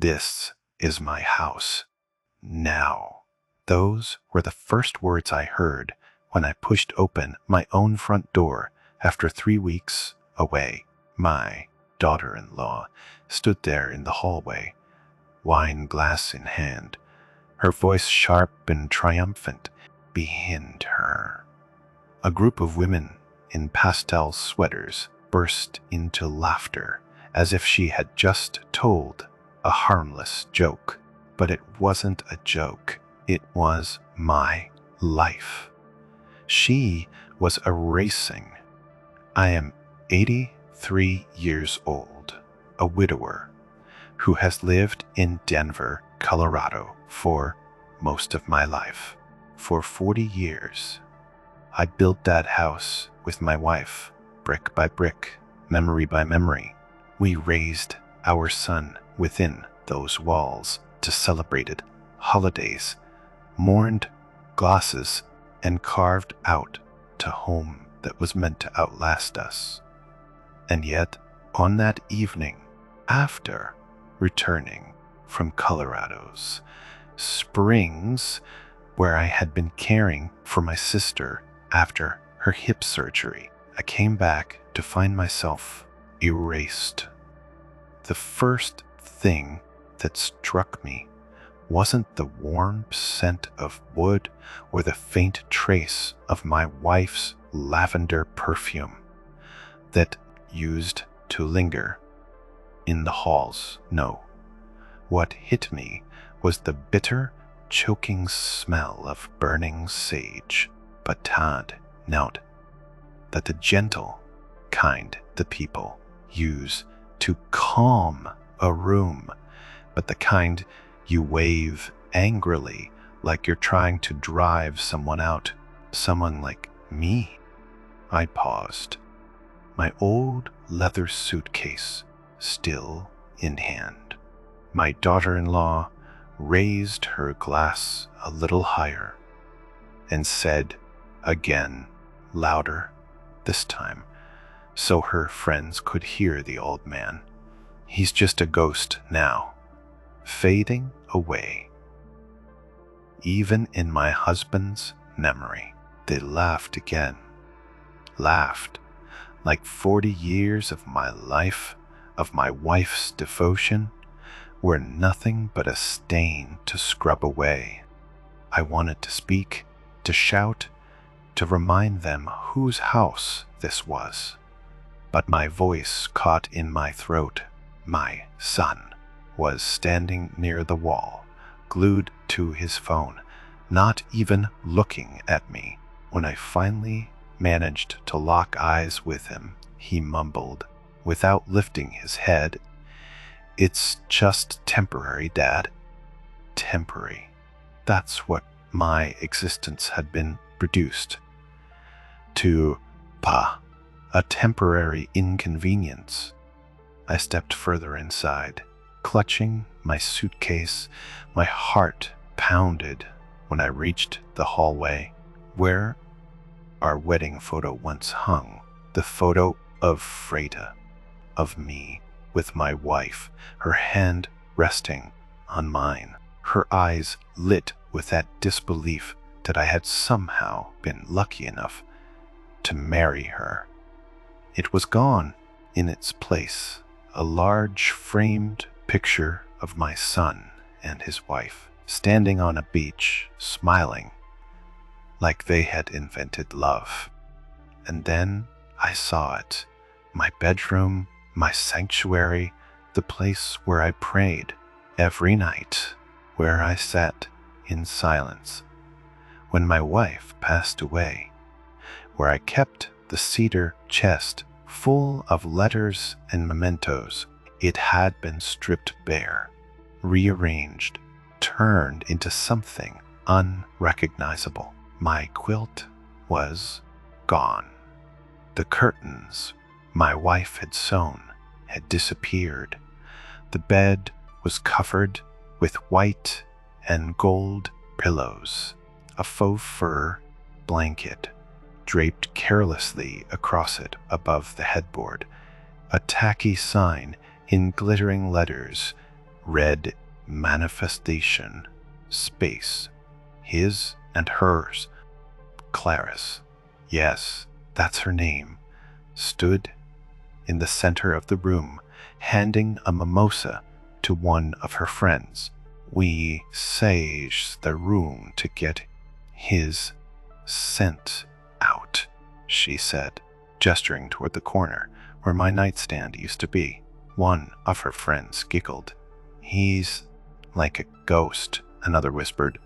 This is my house. Now. Those were the first words I heard when I pushed open my own front door after 3 weeks away. My daughter-in-law stood there in the hallway, wine glass in hand, her voice sharp and triumphant. Behind her, a group of women in pastel sweaters burst into laughter as if she had just told a harmless joke. But it wasn't a joke. It was my life. She was erasing. I am 83 years old, a widower who has lived in Denver, Colorado for most of my life. For 40 years, I built that house with my wife, brick by brick, memory by memory. We raised our son within those walls to celebrated holidays, mourned glosses, and carved out to home that was meant to outlast us. And yet, on that evening, after returning from Colorado's Springs, where I had been caring for my sister after her hip surgery, I came back to find myself erased. The first thing that struck me wasn't the warm scent of wood or the faint trace of my wife's lavender perfume that used to linger in the halls. No, what hit me was the bitter, choking smell of burning sage, batad note, that the gentle kind the people use to calm a room, but the kind you wave angrily like you're trying to drive someone out, someone like me. I paused, my old leather suitcase still in hand. My daughter-in-law raised her glass a little higher and said again, louder this time, so her friends could hear the old man, "He's just a ghost now, fading away." Even in my husband's memory, they laughed again. Laughed like 40 years of my life, of my wife's devotion, were nothing but a stain to scrub away. I wanted to speak, to shout, to remind them whose house this was. But my voice caught in my throat. My son was standing near the wall, glued to his phone, not even looking at me. When I finally managed to lock eyes with him, he mumbled, without lifting his head, "It's just temporary, Dad." Temporary. That's what my existence had been reduced to. A temporary inconvenience. I stepped further inside, clutching my suitcase. My heart pounded when I reached the hallway where our wedding photo once hung, the photo of Freda, of me with my wife, her hand resting on mine, her eyes lit with that disbelief that I had somehow been lucky enough to marry her. It was gone. In its place, a large framed picture of my son and his wife, standing on a beach, smiling, like they had invented love. And then I saw it, my bedroom, my sanctuary, the place where I prayed every night, where I sat in silence when my wife passed away, where I kept the cedar chest full of letters and mementos. It had been stripped bare, rearranged, turned into something unrecognizable. My quilt was gone. The curtains my wife had sewn had disappeared. The bed was covered with white and gold pillows, a faux fur blanket draped carelessly across it above the headboard, a tacky sign in glittering letters red manifestation, space, his and hers. Clarice, yes, that's her name, stood in the center of the room, handing a mimosa to one of her friends. We saged the room to get his scent out, she said, gesturing toward the corner where my nightstand used to be. One of her friends giggled. He's like a ghost, another whispered.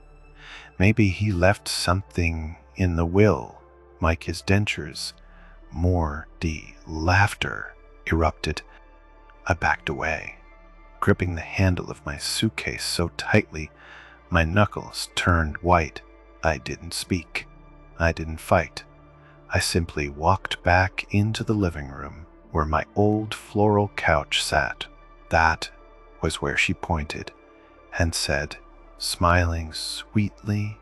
Maybe he left something in the will, like his dentures. More laughter erupted. I backed away, gripping the handle of my suitcase so tightly my knuckles turned white. I didn't speak. I didn't fight. I simply walked back into the living room where my old floral couch sat. That was where she pointed and said, smiling sweetly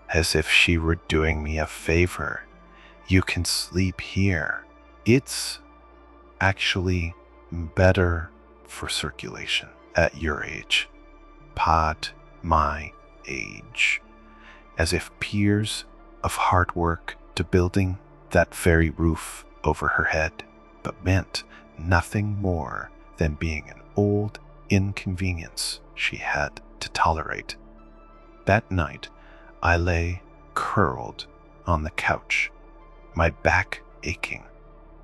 as if she were doing me a favor, "You can sleep here. It's actually better for circulation at your age." Pod my age. As if years of hard work to building that very roof over her head, but meant nothing more than being an old inconvenience she had to tolerate. That night, I lay curled on the couch, my back aching,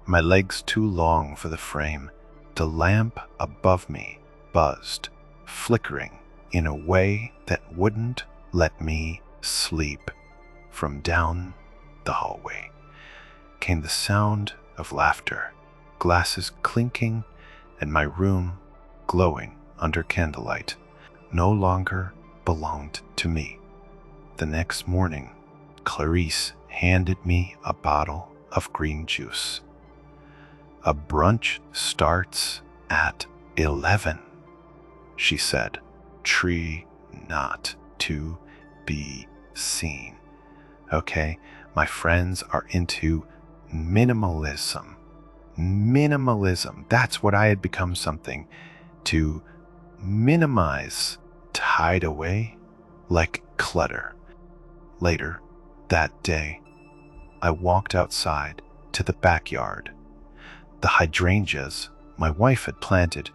my legs too long for the frame. The lamp above me buzzed, flickering in a way that wouldn't let me sleep. From down the hallway came the sound of laughter, glasses clinking, and my room glowing under candlelight no longer belonged to me. The next morning, Clarice handed me a bottle of green juice. "A brunch starts at 11, she said, "Tree not to be seen." Okay, my friends are into minimalism. Minimalism, that's what I had become, something to minimize, to hide away like clutter. Later that day, I walked outside to the backyard. The hydrangeas my wife had planted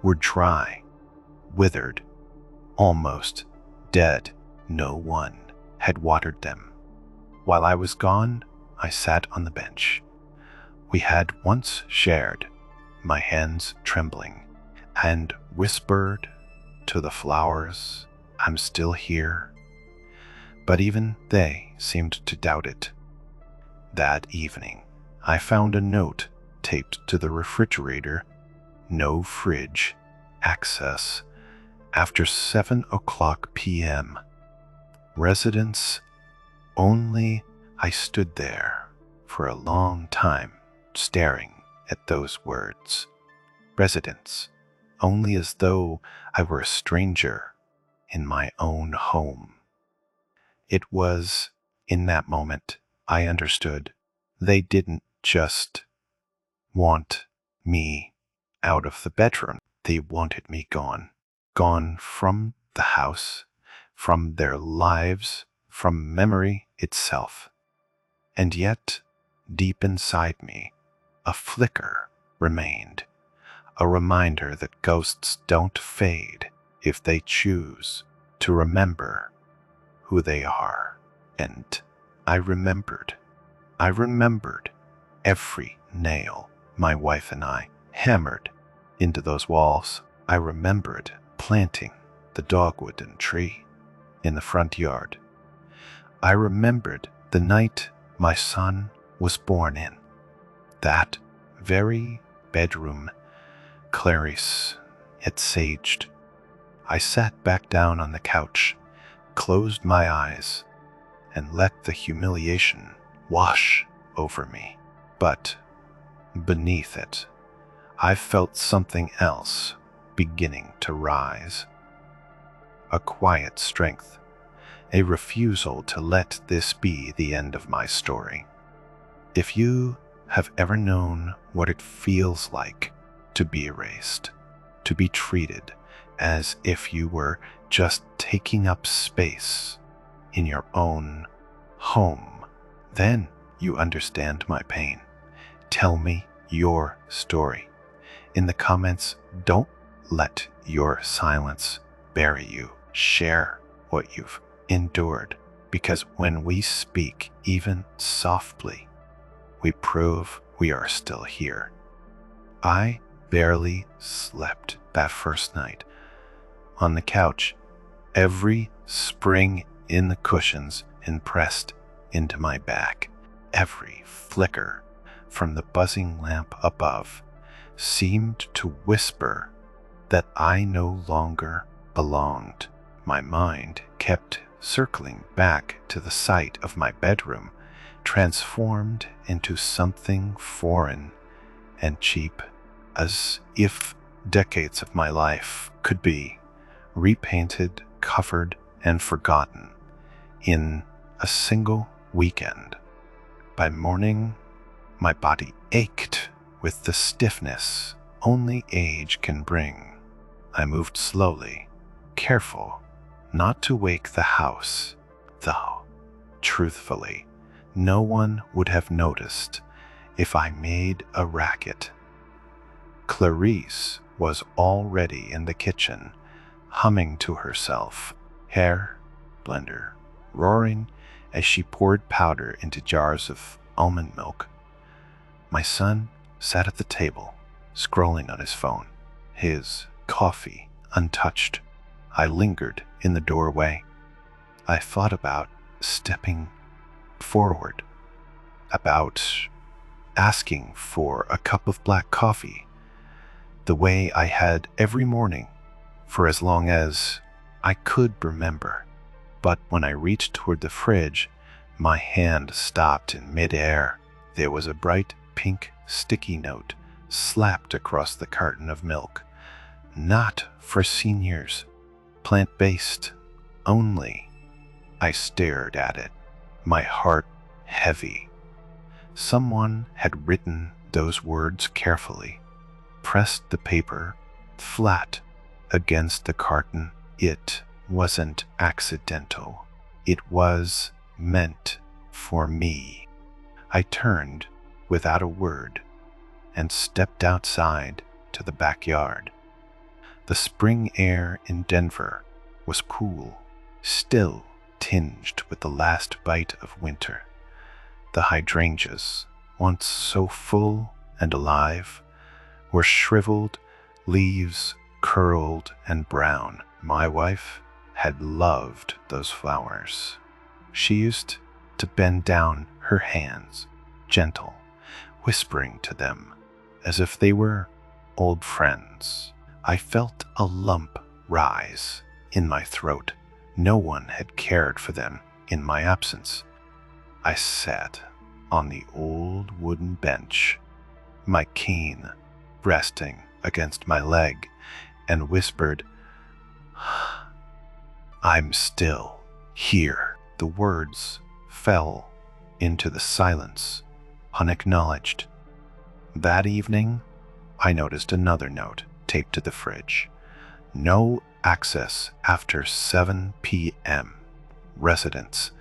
were dry, withered, almost dead. No one had watered them. While I was gone, I sat on the bench we had once shared, my hands trembling, and whispered to the flowers, "I'm still here." But even they seemed to doubt it. That evening, I found a note taped to the refrigerator: "No fridge access after 7 p.m. Residents only." I stood there for a long time, staring at those words. Residents only, as though I were a stranger in my own home. It was in that moment I understood they didn't just want me out of the bedroom. They wanted me gone. Gone from the house, from their lives, from memory itself. And yet, deep inside me, a flicker remained, a reminder that ghosts don't fade if they choose to remember who they are. And I remembered every nail my wife and I hammered into those walls. I remembered planting the dogwood and tree in the front yard. I remembered the night my son was born in, that very bedroom Clarice had saged. I sat back down on the couch, closed my eyes, and let the humiliation wash over me. But beneath it, I felt something else beginning to rise. A quiet strength, a refusal to let this be the end of my story. If you have ever known what it feels like to be erased, to be treated as if you were just taking up space in your own home. Then you understand my pain. Tell me your story. In the comments, don't let your silence bury you. Share what you've endured, because when we speak, even softly, we prove we are still here. I barely slept that first night. On the couch, every spring in the cushions impressed into my back, every flicker from the buzzing lamp above seemed to whisper that I no longer belonged. My mind kept circling back to the site of my bedroom, transformed into something foreign and cheap, as if decades of my life could be repainted, covered, and forgotten in a single weekend. By morning, my body ached with the stiffness only age can bring. I moved slowly, careful not to wake the house, though, truthfully, no one would have noticed if I made a racket. Clarice was already in the kitchen, humming to herself, hair blender roaring as she poured powder into jars of almond milk. My son sat at the table, scrolling on his phone, his coffee untouched. I lingered in the doorway. I thought about stepping forward, about asking for a cup of black coffee, the way I had every morning for as long as I could remember. But when I reached toward the fridge, my hand stopped in midair. There was a bright pink sticky note slapped across the carton of milk. Not for seniors, plant-based only. I stared at it, my heart heavy. Someone had written those words carefully, pressed the paper flat against the carton. It wasn't accidental. It was meant for me. I turned without a word and stepped outside to the backyard. The spring air in Denver was cool, still tinged with the last bite of winter. The hydrangeas, once so full and alive, were shriveled, leaves curled and brown. My wife had loved those flowers. She used to bend down her hands, gentle, whispering to them as if they were old friends. I felt a lump rise in my throat. No one had cared for them in my absence. I sat on the old wooden bench, my cane resting against my leg, and whispered, "I'm still here." The words fell into the silence, unacknowledged. That evening, I noticed another note taped to the fridge. No access after 7 p.m. Residents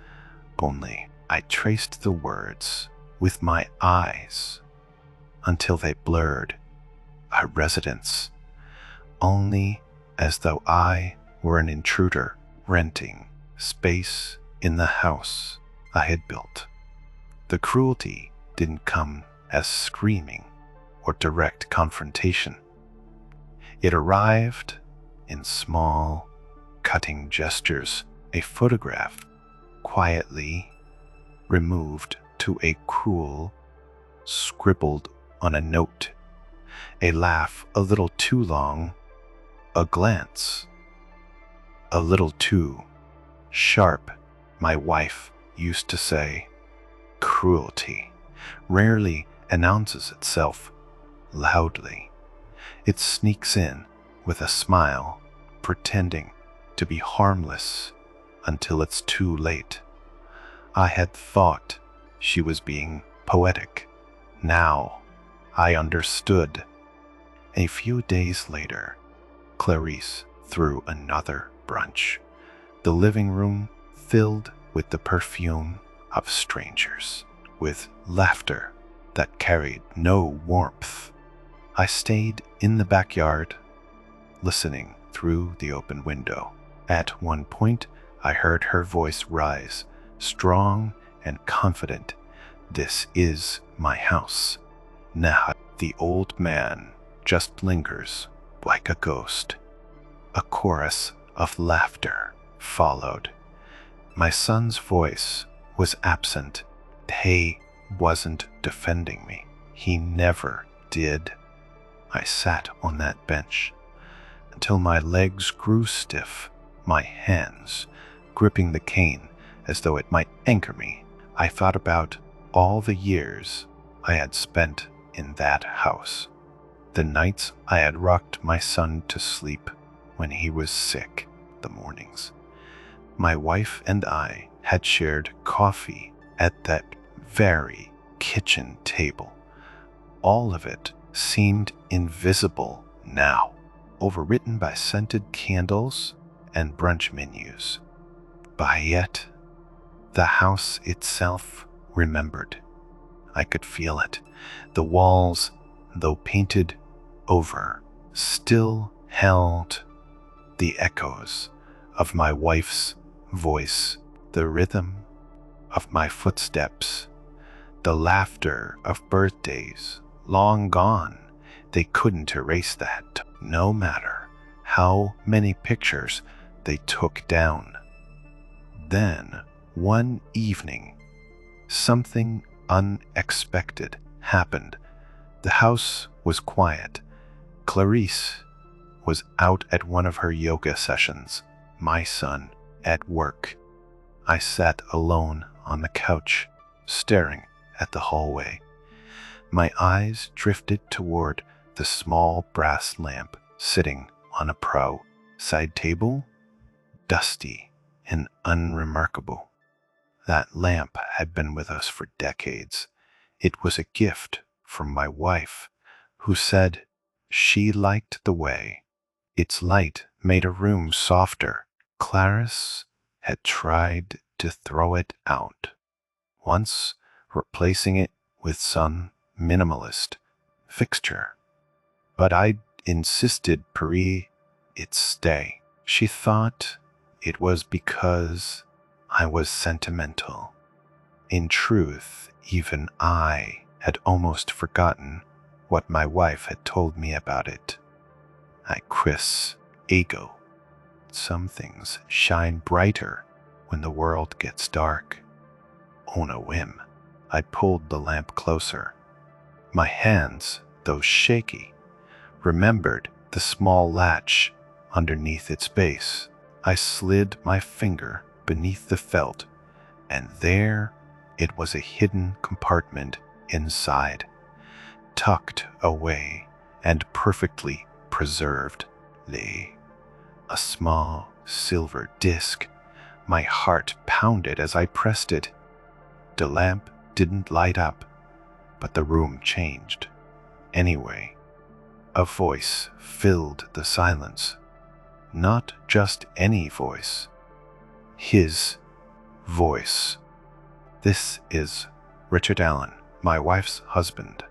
only. I traced the words with my eyes until they blurred. A residence only, as though I were an intruder renting space in the house I had built. The cruelty didn't come as screaming or direct confrontation. It arrived in small, cutting gestures. A photograph quietly removed to a cruel, scribbled on a note. A laugh a little too long, a glance a little too sharp. My wife used to say, cruelty rarely announces itself loudly. It sneaks in with a smile, pretending to be harmless until it's too late. I had thought she was being poetic. Now I understood. A few days later, Clarice through another brunch, the living room filled with the perfume of strangers, with laughter that carried no warmth. I stayed in the backyard, listening through the open window. At one point, I heard her voice rise, strong and confident. "This is my house." Now the old man just lingers like a ghost. A chorus of laughter followed. My son's voice was absent. He wasn't defending me. He never did. I sat on that bench until my legs grew stiff, my hands gripping the cane as though it might anchor me. I thought about all the years I had spent in that house, the nights I had rocked my son to sleep when he was sick, the mornings my wife and I had shared coffee at that very kitchen table. All of it seemed invisible now, overwritten by scented candles and brunch menus. But yet, the house itself remembered. I could feel it. The walls, though painted over, still held the echoes of my wife's voice, the rhythm of my footsteps, the laughter of birthdays long gone. They couldn't erase that, no matter how many pictures they took down. Then, one evening, something unexpected happened. The house was quiet. Clarice was out at one of her yoga sessions, my son at work. I sat alone on the couch, staring at the hallway. My eyes drifted toward the small brass lamp sitting on a side table, dusty and unremarkable. That lamp had been with us for decades. It was a gift from my wife, who said she liked the way its light made a room softer. Clarice had tried to throw it out once, replacing it with some minimalist fixture. But I insisted it stay. She thought it was because I was sentimental. In truth, even I had almost forgotten what my wife had told me about it. I quiz ego. Some things shine brighter when the world gets dark. On a whim, I pulled the lamp closer. My hands, though shaky, remembered the small latch underneath its base. I slid my finger beneath the felt, and there it was, a hidden compartment inside, tucked away and perfectly preserved, lay a small silver disc. My heart pounded as I pressed it. The lamp didn't light up, but the room changed. Anyway, a voice filled the silence. Not just any voice. His voice. "This is Richard Allen, my wife's husband.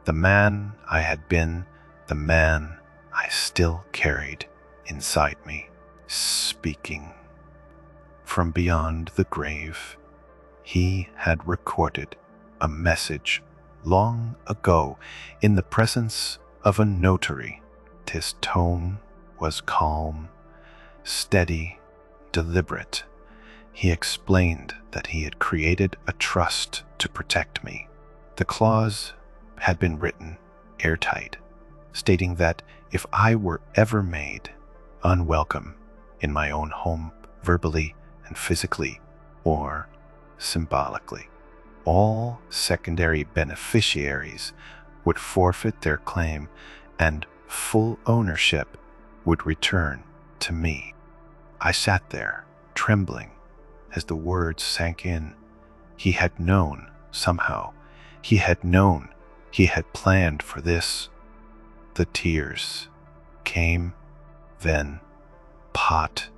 The man I had been, the man I still carried inside me, speaking. From beyond the grave, he had recorded a message long ago in the presence of a notary. His tone was calm, steady, deliberate. He explained that he had created a trust to protect me. The clause had been written airtight, stating that if I were ever made unwelcome in my own home, verbally and physically or symbolically, all secondary beneficiaries would forfeit their claim and full ownership would return to me. I sat there, trembling, as the words sank in. He had known somehow. He had known. He had planned for this. The tears came then hot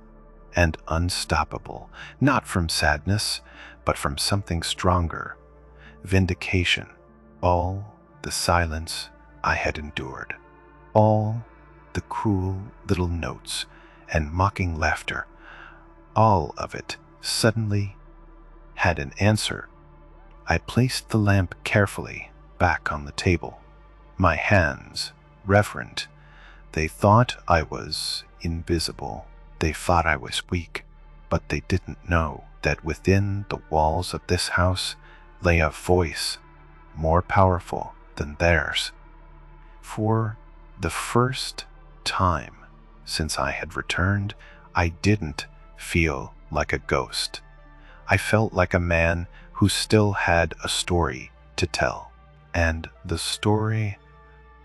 and unstoppable, not from sadness, but from something stronger, vindication. All the silence I had endured, all the cruel little notes and mocking laughter, all of it suddenly had an answer. I placed the lamp carefully back on the table, my hands reverent. They thought I was invisible. They thought I was weak, but they didn't know that within the walls of this house lay a voice more powerful than theirs. For the first time since I had returned, I didn't feel like a ghost. I felt like a man who still had a story to tell, and the story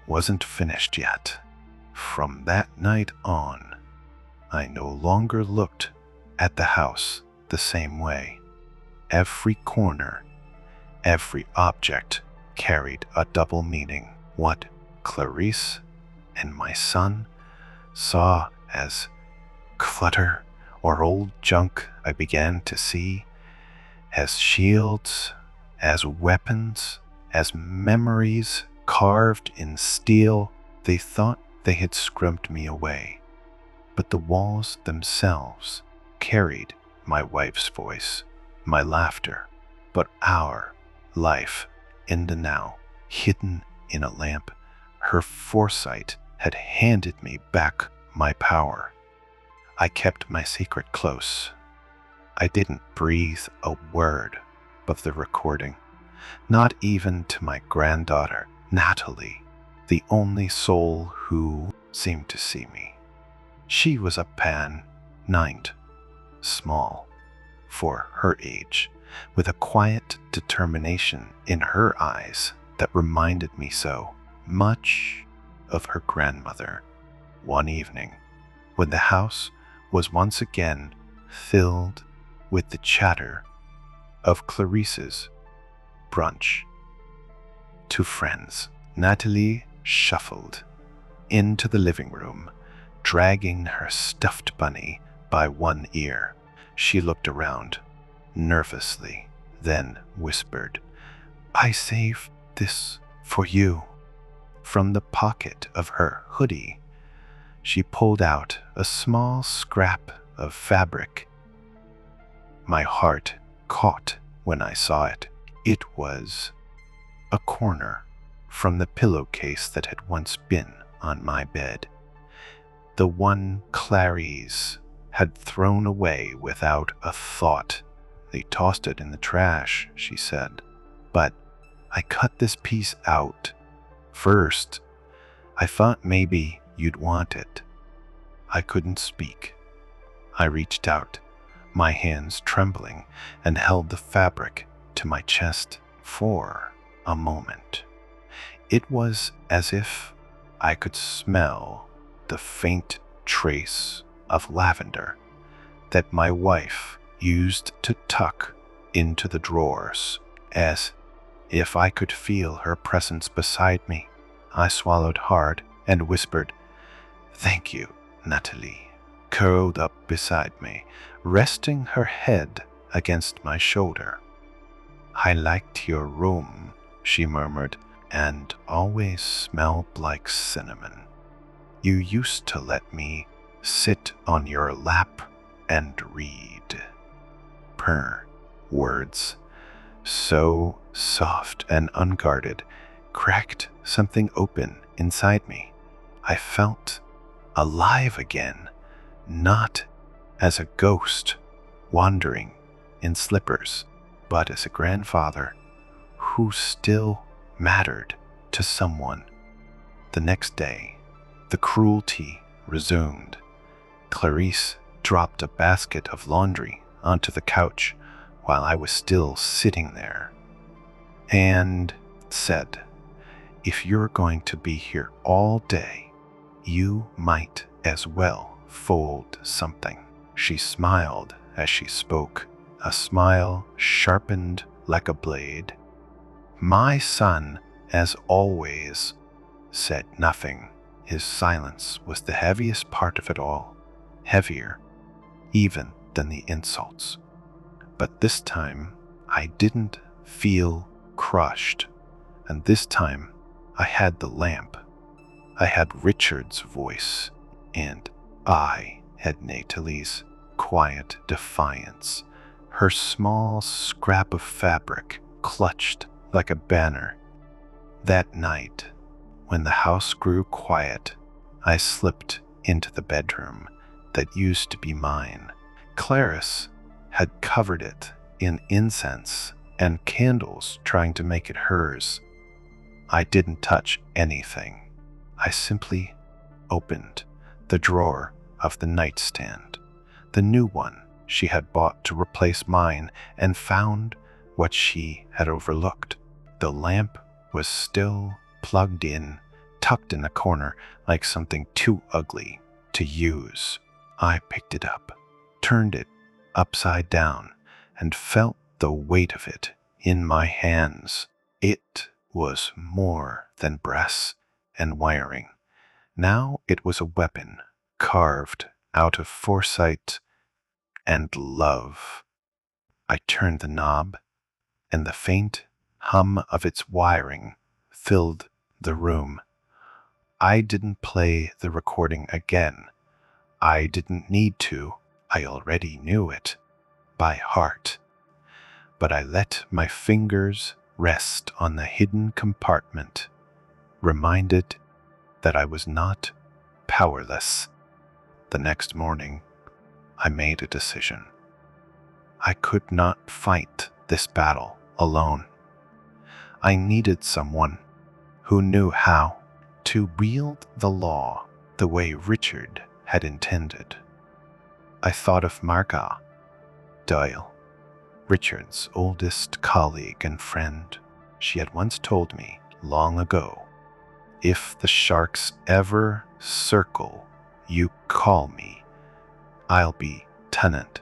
wasn't finished yet. From that night on, I no longer looked at the house the same way. Every corner, every object carried a double meaning. What Clarice and my son saw as clutter or old junk, I began to see as shields, as weapons, as memories carved in steel. They thought they had scrubbed me away, but the walls themselves carried my wife's voice, my laughter, but our life in the now, hidden in a lamp. Her foresight had handed me back my power. I kept my secret close. I didn't breathe a word of the recording, not even to my granddaughter, Natalie, the only soul who seemed to see me. She was a pan, named small for her age, with a quiet determination in her eyes that reminded me so much of her grandmother. One evening, when the house was once again filled with the chatter of Clarice's brunch to friends, Natalie shuffled into the living room, dragging her stuffed bunny by one ear. She looked around nervously, then whispered, "I saved this for you." From the pocket of her hoodie, she pulled out a small scrap of fabric. My heart caught when I saw it. It was a corner from the pillowcase that had once been on my bed, the one Clarice had thrown away without a thought. "They tossed it in the trash," she said, "but I cut this piece out first. I thought maybe you'd want it." I couldn't speak. I reached out, my hands trembling, and held the fabric to my chest for a moment. It was as if I could smell the faint trace of lavender that my wife used to tuck into the drawers, as if I could feel her presence beside me. I swallowed hard and whispered, "Thank you, Natalie," curled up beside me, resting her head against my shoulder. "I liked your room," she murmured, "and always smelled like cinnamon. You used to let me sit on your lap and read." Her words, so soft and unguarded, cracked something open inside me. I felt alive again, not as a ghost wandering in slippers, but as a grandfather who still mattered to someone. The next day, the cruelty resumed. Clarice dropped a basket of laundry onto the couch while I was still sitting there, and said, "If you're going to be here all day, you might as well fold something." She smiled as she spoke, a smile sharpened like a blade. My son, as always, said nothing. His silence was the heaviest part of it all. heavier even than the insults. But this time, I didn't feel crushed, and this time I had the lamp. I had Richard's voice, and I had Natalie's quiet defiance, her small scrap of fabric clutched like a banner. That night, when the house grew quiet, I slipped into the bedroom that used to be mine. Clarice had covered it in incense and candles, trying to make it hers. I didn't touch anything. I simply opened the drawer of the nightstand, the new one she had bought to replace mine, and found what she had overlooked. The lamp was still plugged in, tucked in a corner like something too ugly to use. I picked it up, turned it upside down, and felt the weight of it in my hands. It was more than brass and wiring. Now it was a weapon carved out of foresight and love. I turned the knob, and the faint hum of its wiring filled the room. I didn't play the recording again. I didn't need to. I already knew it by heart. But I let my fingers rest on the hidden compartment, reminded that I was not powerless. The next morning, I made a decision. I could not fight this battle alone. I needed someone who knew how to wield the law the way Richard had intended. I thought of Marga Doyle, Richard's oldest colleague and friend. She had once told me long ago, "If the sharks ever circle, you call me. I'll be tenant."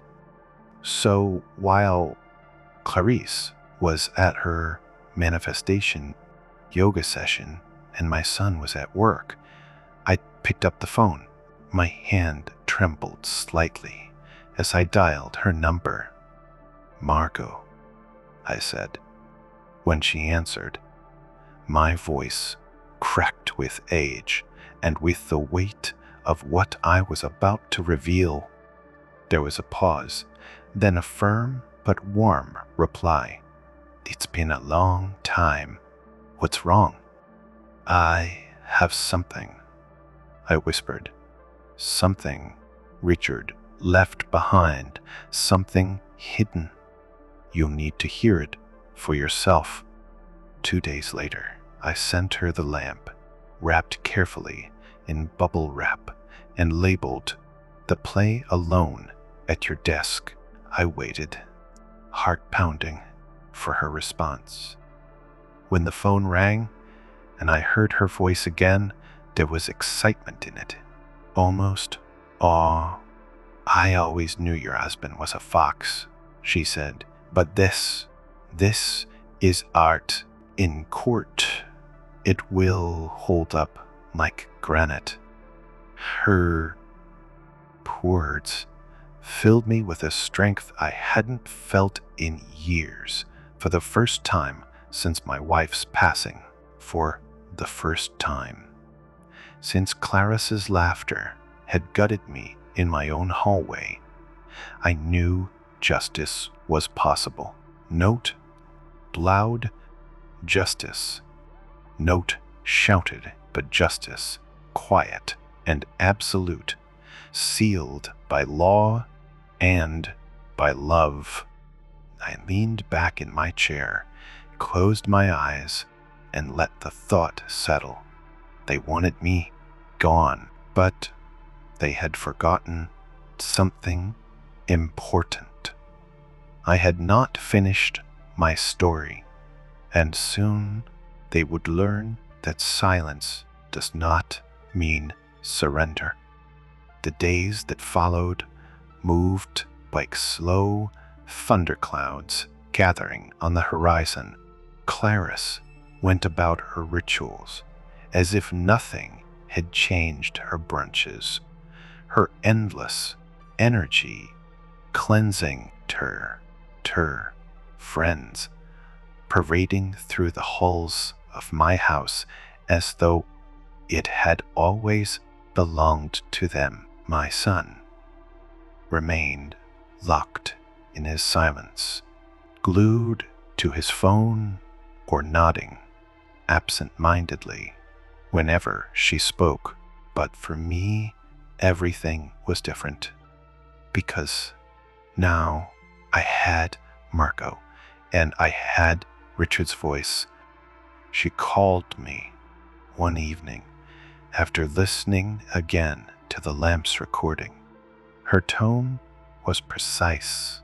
So while Clarice was at her manifestation yoga session and my son was at work, I picked up the phone. My hand trembled slightly as I dialed her number. "Margot," I said. When she answered, my voice cracked with age and with the weight of what I was about to reveal. There was a pause, then a firm but warm reply. "It's been a long time. What's wrong?" "I have something," I whispered. "Something Richard left behind, something hidden. You'll need to hear it for yourself." 2 days later, I sent her the lamp, wrapped carefully in bubble wrap and labeled, "The play alone at your desk." I waited, heart pounding, for her response. When the phone rang and I heard her voice again, there was excitement in it, almost awe. "I always knew your husband was a fox," she said, "but this is art in court. It will hold up like granite." Her words filled me with a strength I hadn't felt in years. For the first time since my wife's passing, for the first time since Clarice's laughter had gutted me in my own hallway, I knew justice was possible. Note loud justice. Note shouted, but justice, quiet and absolute, sealed by law and by love. I leaned back in my chair, closed my eyes, and let the thought settle. They wanted me gone, but they had forgotten something important. I had not finished my story, and soon they would learn that silence does not mean surrender. The days that followed moved like slow thunderclouds gathering on the horizon. Clarice went about her rituals as if nothing had changed her brunches, her endless energy cleansing her friends, parading through the halls of my house as though it had always belonged to them. My son remained locked in his silence, glued to his phone or nodding absent-mindedly whenever she spoke. But for me, everything was different, because now I had Marco and I had Richard's voice. She called me one evening after listening again to the lamp's recording. Her tone was precise,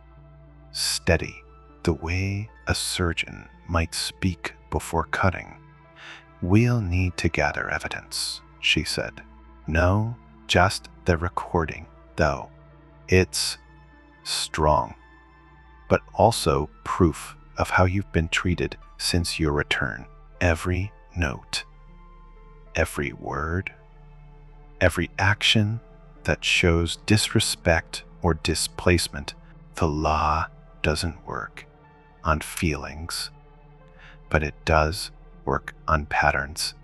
steady, the way a surgeon might speak before cutting. "We'll need to gather evidence," she said. "No, just the recording, though. It's strong, but also proof of how you've been treated since your return. Every note, every word, every action that shows disrespect or displacement. The law doesn't work on feelings, but it does work on patterns.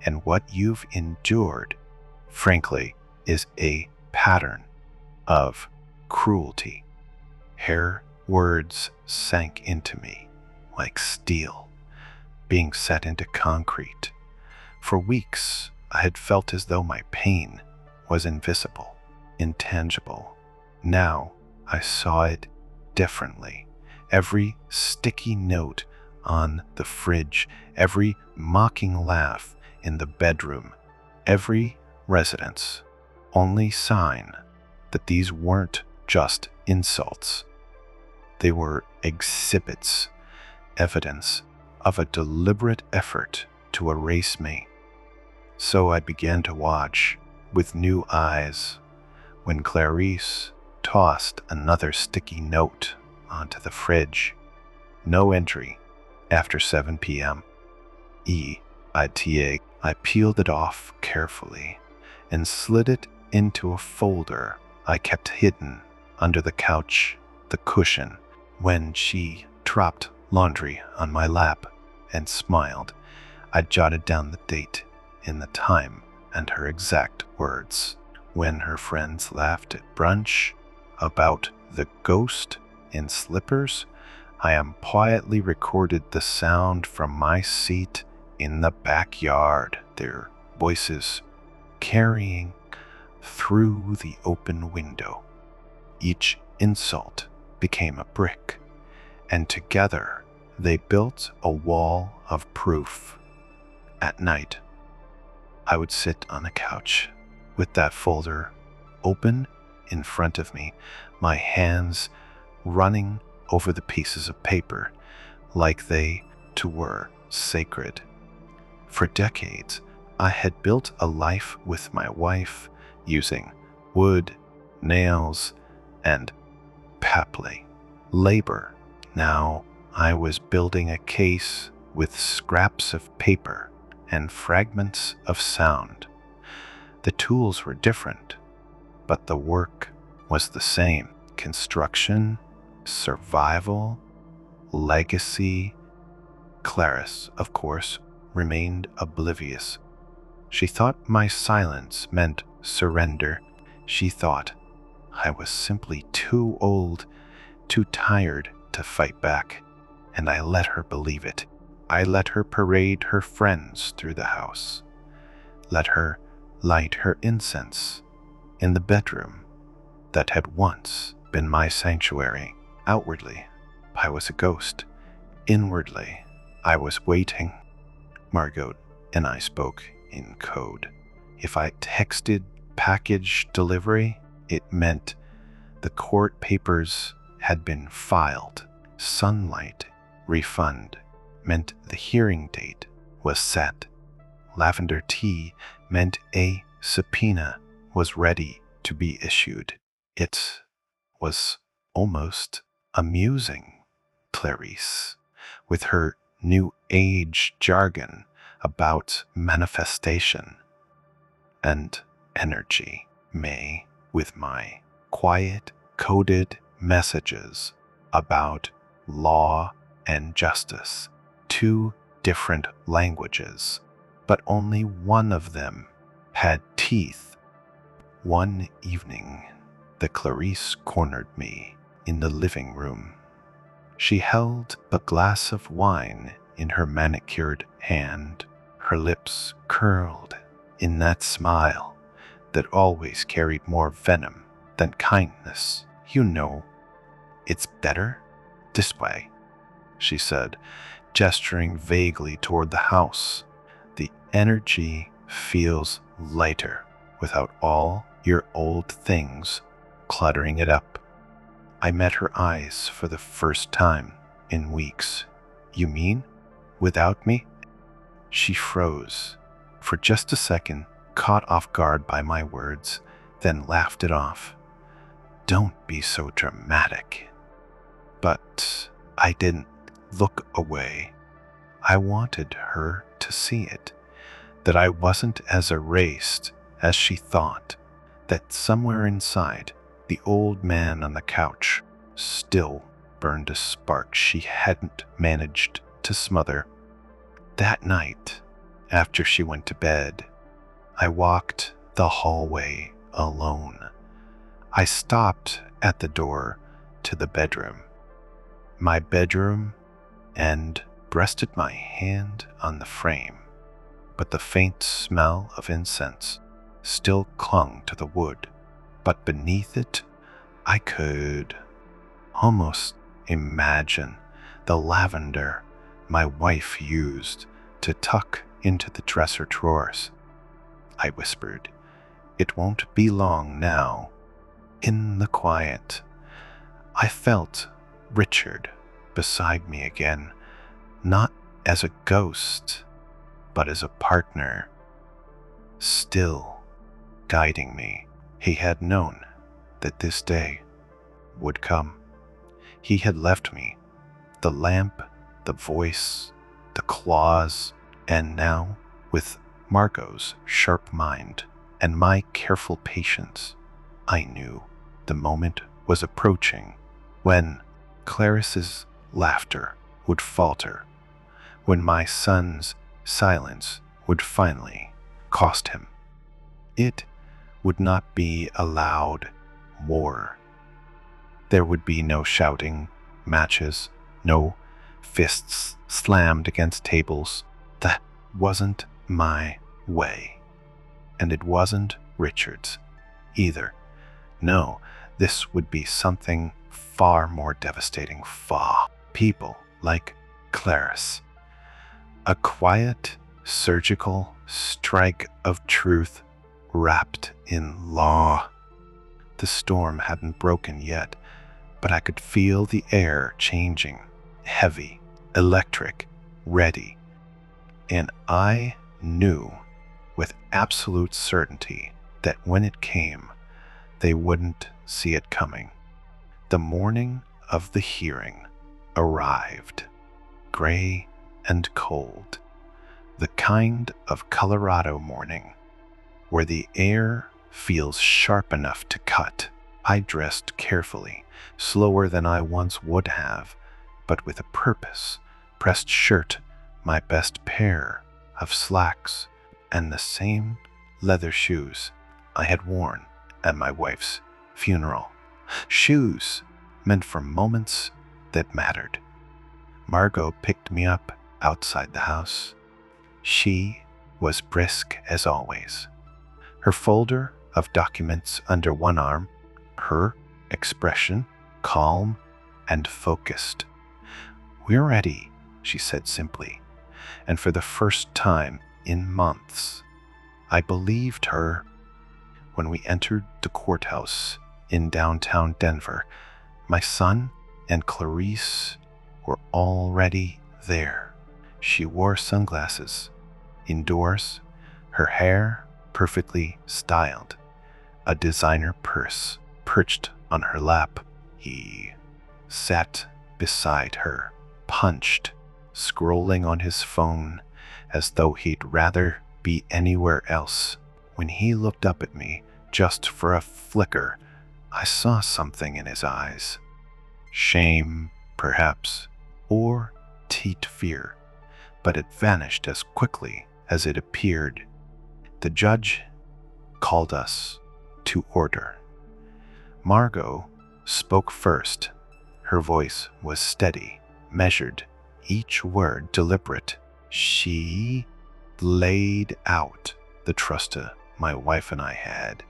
And what you've endured, frankly, is a pattern of cruelty." Her words sank into me like steel being set into concrete. For weeks, I had felt as though my pain was invisible, intangible. Now I saw it differently. Every sticky note on the fridge, every mocking laugh in the bedroom, every residence, only sign that these weren't just insults. They were exhibits, evidence of a deliberate effort to erase me. So I began to watch with new eyes when Clarice tossed another sticky note onto the fridge. "No entry after 7 p.m. EITA." I peeled it off carefully and slid it into a folder I kept hidden under the couch, the cushion. When she dropped laundry on my lap and smiled, I jotted down the date in the time and her exact words. When her friends laughed at brunch about the ghost in slippers, I quietly recorded the sound from my seat in the backyard, their voices carrying through the open window. Each insult became a brick, and together they built a wall of proof. At night, I would sit on a couch with that folder open in front of me, my hands running over the pieces of paper like they too were sacred. For decades, I had built a life with my wife using wood, nails, and papley labor. Now I was building a case with scraps of paper and fragments of sound. The tools were different, but the work was the same. Construction, survival, legacy. Clarice, of course, remained oblivious. She thought my silence meant surrender. She thought I was simply too old, too tired to fight back, and I let her believe it. I let her parade her friends through the house, let her light her incense in the bedroom that had once been my sanctuary. Outwardly, I was a ghost. Inwardly, I was waiting. Margot and I spoke in code. If I texted package delivery, it meant the court papers had been filed. Sunlight refund meant the hearing date was set. Lavender tea meant a subpoena was ready to be issued. It was almost amusing, Clarice, with her new age jargon about manifestation and energy, May with my quiet, coded messages about law and justice. Two different languages, but only one of them had teeth. One evening, the Clarice cornered me in the living room. She held a glass of wine in her manicured hand, her lips curled in that smile that always carried more venom than kindness. "You know, it's better this way," she said, gesturing vaguely toward the house. "The energy feels lighter without all your old things cluttering it up." I met her eyes for the first time in weeks. "You mean without me?" She froze for just a second, caught off guard by my words, then laughed it off. "Don't be so dramatic." But I didn't look away. I wanted her to see it, that I wasn't as erased as she thought, that somewhere inside, the old man on the couch still burned a spark she hadn't managed to smother. That night, after she went to bed, I walked the hallway alone. I stopped at the door to the bedroom. My bedroom, and rested my hand on the frame, but the faint smell of incense still clung to the wood. But beneath it, I could almost imagine the lavender my wife used to tuck into the dresser drawers. I whispered, "It won't be long now." In the quiet, I felt Richard beside me again, not as a ghost, but as a partner, still guiding me. He had known that this day would come. He had left me the lamp, the voice, the claws, and now, with Margot's sharp mind and my careful patience, I knew the moment was approaching when Clarice's laughter would falter, when my son's silence would finally cost him. It would not be a loud war. There would be no shouting matches, no fists slammed against tables. That wasn't my way. And it wasn't Richard's either. No, this would be something far more devastating. People like Clarice. A quiet, surgical strike of truth wrapped in law. The storm hadn't broken yet, but I could feel the air changing, heavy, electric, ready. And I knew with absolute certainty that when it came, they wouldn't see it coming. The morning of the hearing arrived, gray and cold, the kind of Colorado morning where the air feels sharp enough to cut. I dressed carefully, slower than I once would have, but with a purpose. Pressed shirt, my best pair of slacks, and the same leather shoes I had worn at my wife's funeral. Shoes meant for moments that mattered. Margot picked me up outside the house. She was brisk as always, her folder of documents under one arm, her expression calm and focused. "We're ready," she said simply, and for the first time in months, I believed her. When we entered the courthouse in downtown Denver, my son and Clarice were already there. She wore sunglasses, indoors, her hair perfectly styled, a designer purse perched on her lap. He sat beside her, punched, scrolling on his phone as though he'd rather be anywhere else. When he looked up at me, just for a flicker, I saw something in his eyes. Shame, perhaps, or teat fear, but it vanished as quickly as it appeared. The judge called us to order. Margot spoke first. Her voice was steady, measured, each word deliberate. She laid out the trust my wife and I had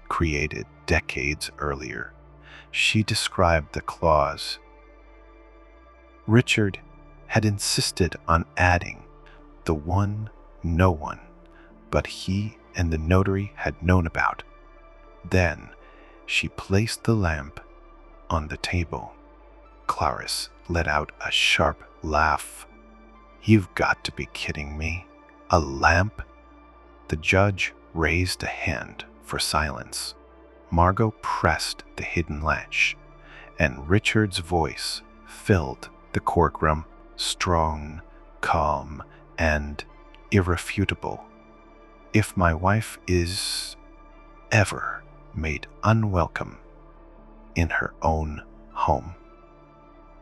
created decades earlier. She described the clause Richard had insisted on adding, the one no one but he and the notary had known about. Then she placed the lamp on the table. Clarice let out a sharp laugh. You've got to be kidding me. A lamp? The judge raised a hand for silence. Margot pressed the hidden latch, and Richard's voice filled the courtroom, strong, calm, and irrefutable. If my wife is ever made unwelcome in her own home,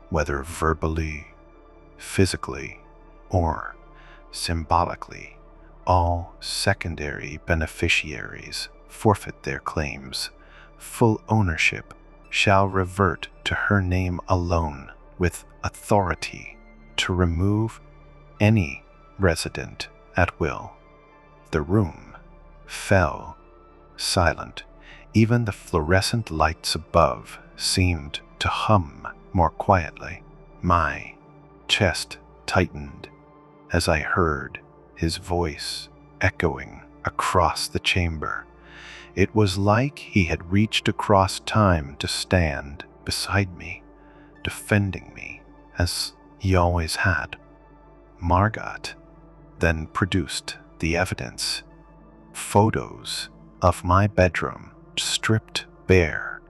whether verbally, physically, or symbolically, all secondary beneficiaries forfeit their claims. Full ownership shall revert to her name alone, with authority to remove any resident at will. The room fell silent. Even the fluorescent lights above seemed to hum more quietly. My chest tightened as I heard his voice echoing across the chamber. It was like he had reached across time to stand beside me, defending me as he always had. Margot then produced the evidence. Photos of my bedroom stripped bare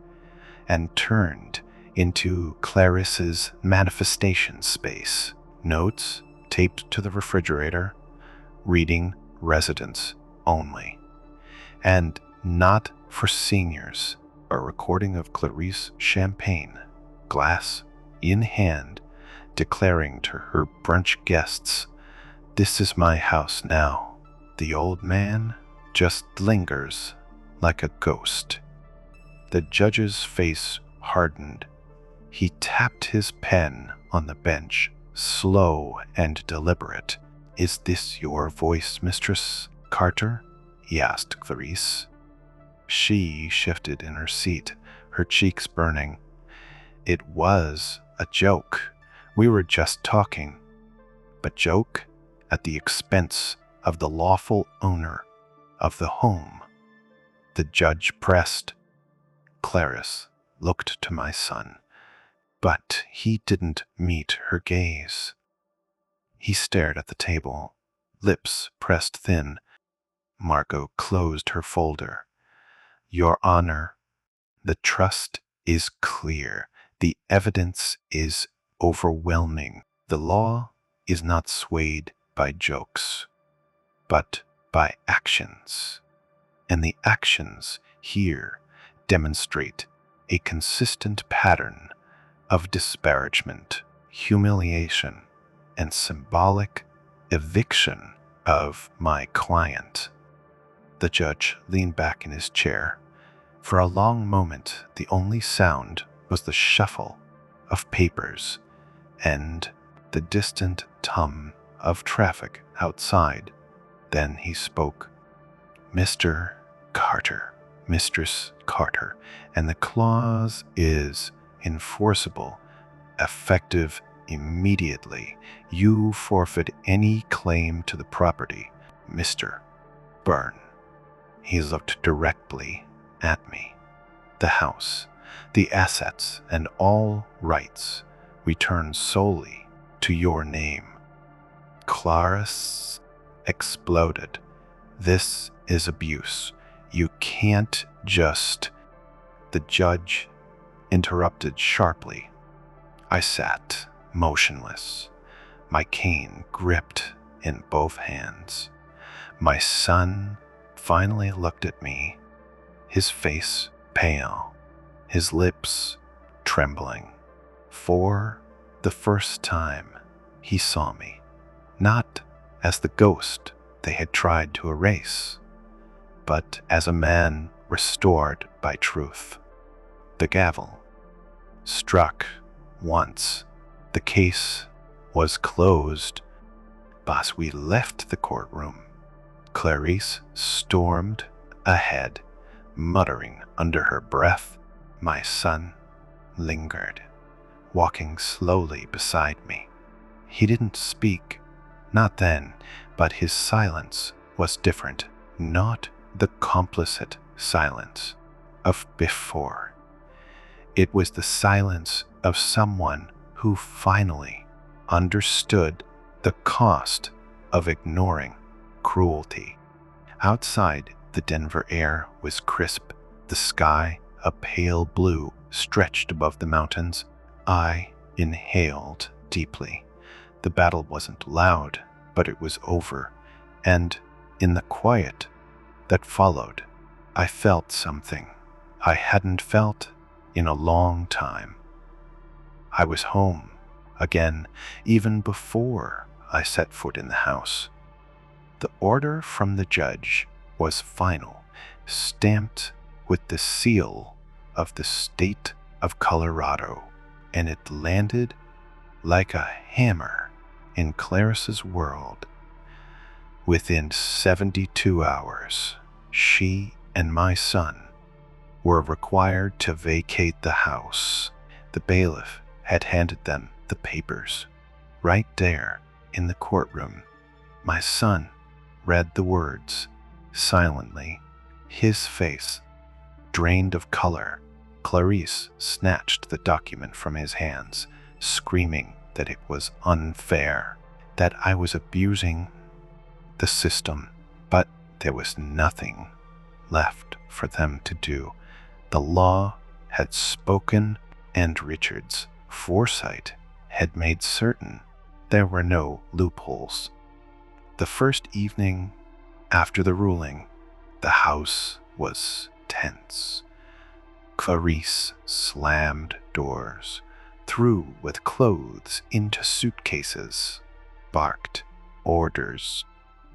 and turned into Clarice's manifestation space. Notes taped to the refrigerator, reading residents only. And not for seniors. A recording of Clarice Champagne, glass in hand, declaring to her brunch guests, "This is my house now." The old man just lingers like a ghost. The judge's face hardened. He tapped his pen on the bench, slow and deliberate. "Is this your voice, Mistress Carter?" he asked Clarice. She shifted in her seat, her cheeks burning. "It was a joke. We were just talking." But joke at the expense of the lawful owner of the home. The judge pressed. Clarice looked to my son, but he didn't meet her gaze. He stared at the table, lips pressed thin. Margot closed her folder. "Your Honor, the trust is clear. The evidence is overwhelming. The law is not swayed by jokes, but by actions. And the actions here demonstrate a consistent pattern of disparagement, humiliation, and symbolic eviction of my client." The judge leaned back in his chair. For a long moment, the only sound was the shuffle of papers and the distant hum of traffic outside. Then he spoke. "Mr. Carter, Mistress Carter, and the clause is enforceable, effective immediately. You forfeit any claim to the property. Mr. Byrne." He looked directly at me. "The house, the assets, and all rights return solely to your name." Clarice exploded. "This is abuse. You can't just—" The judge interrupted sharply. I sat motionless, my cane gripped in both hands. My son finally looked at me, his face pale, his lips trembling. For the first time, he saw me, not as the ghost they had tried to erase, but as a man restored by truth. The gavel struck once. The case was closed. But we left the courtroom. Clarice stormed ahead, muttering under her breath. My son lingered, walking slowly beside me. He didn't speak, not then, but his silence was different, not the complicit silence of before. It was the silence of someone who finally understood the cost of ignoring cruelty. Outside, the Denver air was crisp, the sky a pale blue stretched above the mountains. I inhaled deeply. The battle wasn't loud, but it was over, and in the quiet that followed, I felt something I hadn't felt in a long time. I was home again, even before I set foot in the house. The order from the judge was final, stamped with the seal of the state of Colorado, and it landed like a hammer in Clarice's world. Within 72 hours, she and my son were required to vacate the house. The bailiff had handed them the papers. Right there in the courtroom, my son read the words silently, his face drained of color. Clarice snatched the document from his hands, screaming that it was unfair, that I was abusing the system, but there was nothing left for them to do. The law had spoken, and Richard's foresight had made certain there were no loopholes. The first evening after the ruling, the house was tense. Clarice slammed doors, threw with clothes into suitcases, barked orders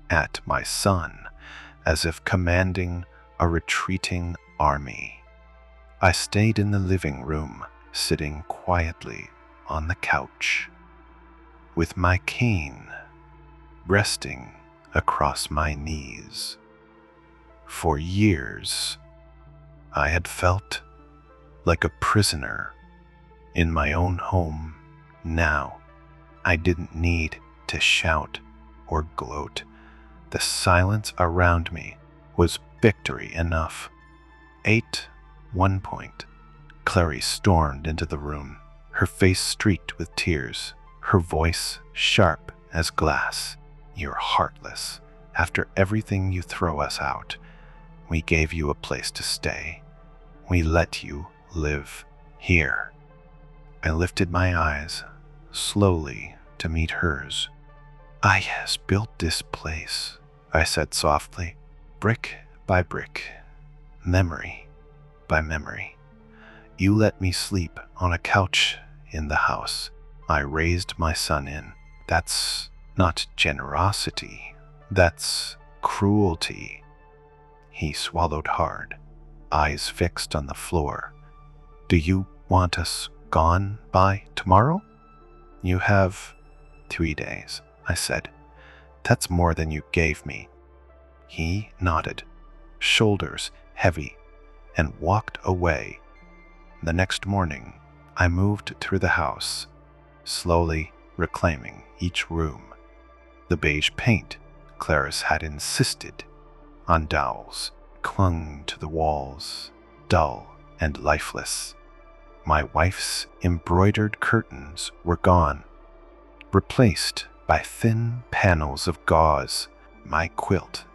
at my son as if commanding a retreating army. I stayed in the living room, sitting quietly on the couch, with my cane resting across my knees. For years, I had felt like a prisoner in my own home. Now, I didn't need to shout or gloat. The silence around me was victory enough. At one point, Clarice stormed into the room, her face streaked with tears, her voice sharp as glass. You're heartless. After everything you throw us out, we gave you a place to stay. We let you live here. I lifted my eyes slowly to meet hers. I has built this place, I said softly, brick by brick, memory by memory. You let me sleep on a couch in the house I raised my son in. That's not generosity, that's cruelty. He swallowed hard, eyes fixed on the floor. Do you want us gone by tomorrow? You have 3 days, I said. That's more than you gave me. He nodded, shoulders heavy, and walked away. The next morning, I moved through the house, slowly reclaiming each room. The beige paint Clarice had insisted on dowels clung to the walls, dull and lifeless. My wife's embroidered curtains were gone, replaced by thin panels of gauze. My quilt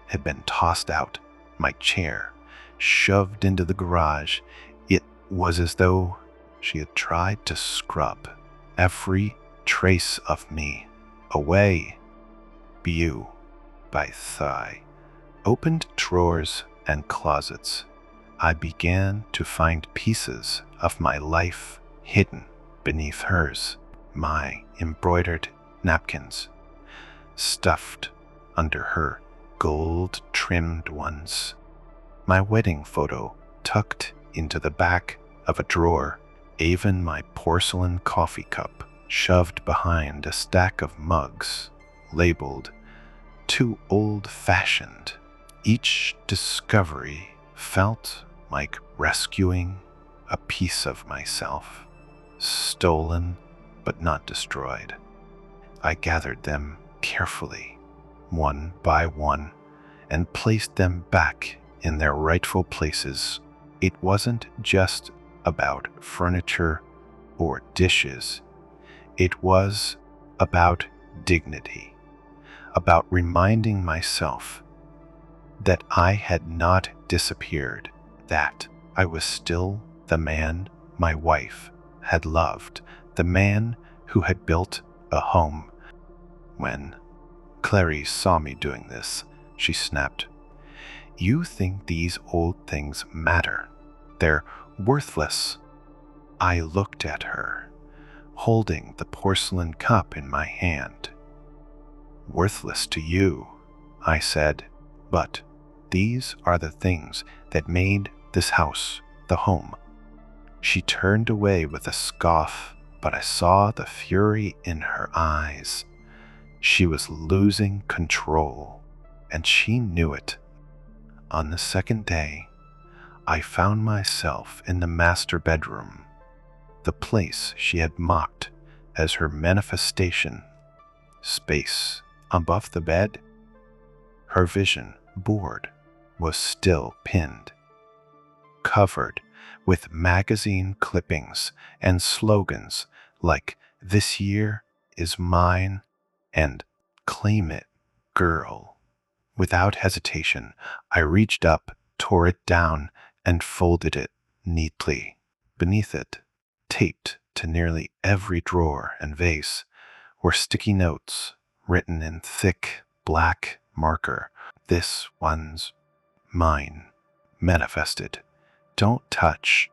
had been tossed out, my chair shoved into the garage. It was as though she had tried to scrub every trace of me away. Bew by thigh, opened drawers and closets, I began to find pieces of my life hidden beneath hers, my embroidered napkins stuffed under her gold-trimmed ones, my wedding photo tucked into the back of a drawer, even my porcelain coffee cup shoved behind a stack of mugs labeled "too old-fashioned." Each discovery felt like rescuing a piece of myself, stolen but not destroyed. I gathered them carefully, one by one, and placed them back in their rightful places. It wasn't just about furniture or dishes. It was about dignity, about reminding myself that I had not disappeared, that I was still the man my wife had loved, the man who had built a home. When Clarice saw me doing this, she snapped, "You think these old things matter? They're worthless." I looked at her, holding the porcelain cup in my hand. "Worthless to you," I said, "but these are the things that made this house the home." She turned away with a scoff, but I saw the fury in her eyes. She was losing control, and she knew it. On the second day, I found myself in the master bedroom, the place she had mocked as her manifestation space. Above the bed, her vision board was still pinned, covered with magazine clippings and slogans like "This year is mine" and "Claim it, girl." Without hesitation, I reached up, tore it down, and folded it neatly. Beneath it, taped to nearly every drawer and vase, were sticky notes written in thick black marker. "This one's mine. Manifested. Don't touch."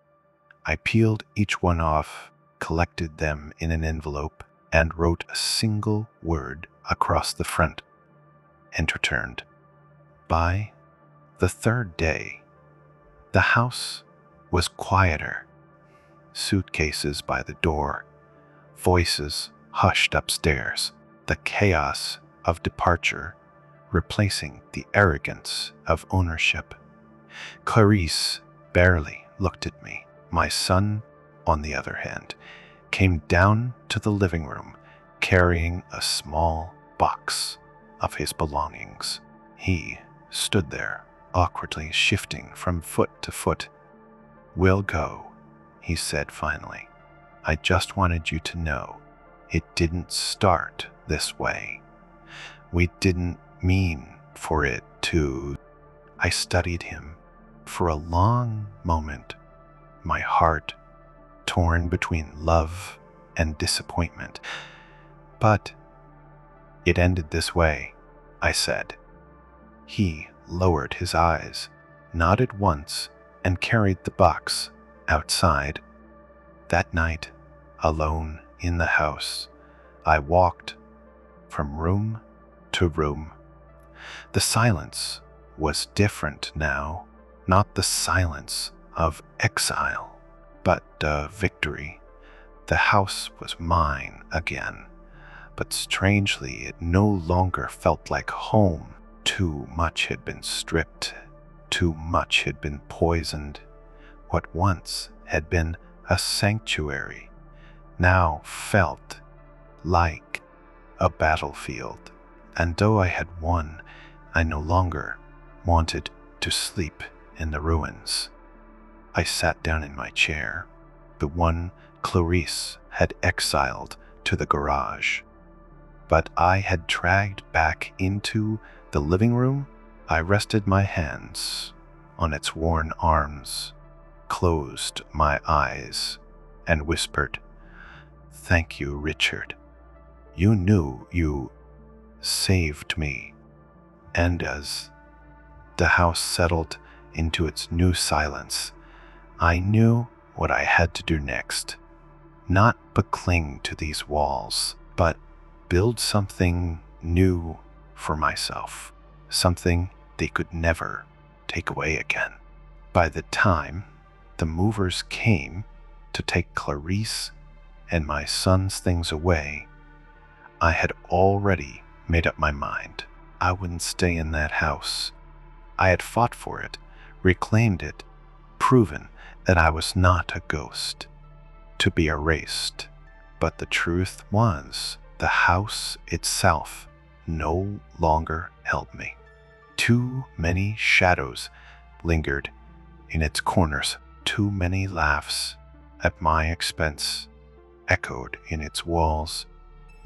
I peeled each one off, collected them in an envelope, and wrote a single word across the front and returned. By the third day, the house was quieter. Suitcases by the door, voices hushed upstairs, the chaos of departure replacing the arrogance of ownership. Clarice barely looked at me. My son, on the other hand, came down to the living room carrying a small box of his belongings. He stood there, awkwardly shifting from foot to foot. "We'll go," he said finally. "I just wanted you to know it didn't start this way. We didn't mean for it to." I studied him for a long moment, my heart torn between love and disappointment. "But it ended this way," I said. He lowered his eyes, nodded once, and carried the box outside. That night, alone in the house, I walked from room to room. The silence was different now, not the silence of exile, but victory. The house was mine again, but strangely it no longer felt like home. Too much had been stripped, too much had been poisoned. What once had been a sanctuary now felt like a battlefield. And though I had won, I no longer wanted to sleep in the ruins. I sat down in my chair, the one Clarice had exiled to the garage. But I had dragged back into the living room. I rested my hands on its worn arms, closed my eyes, and whispered, "Thank you, Richard. You knew you saved me." And as the house settled into its new silence, I knew what I had to do next. Not but cling to these walls, but build something new for myself, something they could never take away again. By the time the movers came to take Clarice and my son's things away, I had already made up my mind. I wouldn't stay in that house. I had fought for it, reclaimed it, proven that I was not a ghost, to be erased. But the truth was, the house itself no longer held me. Too many shadows lingered in its corners. Too many laughs at my expense echoed in its walls.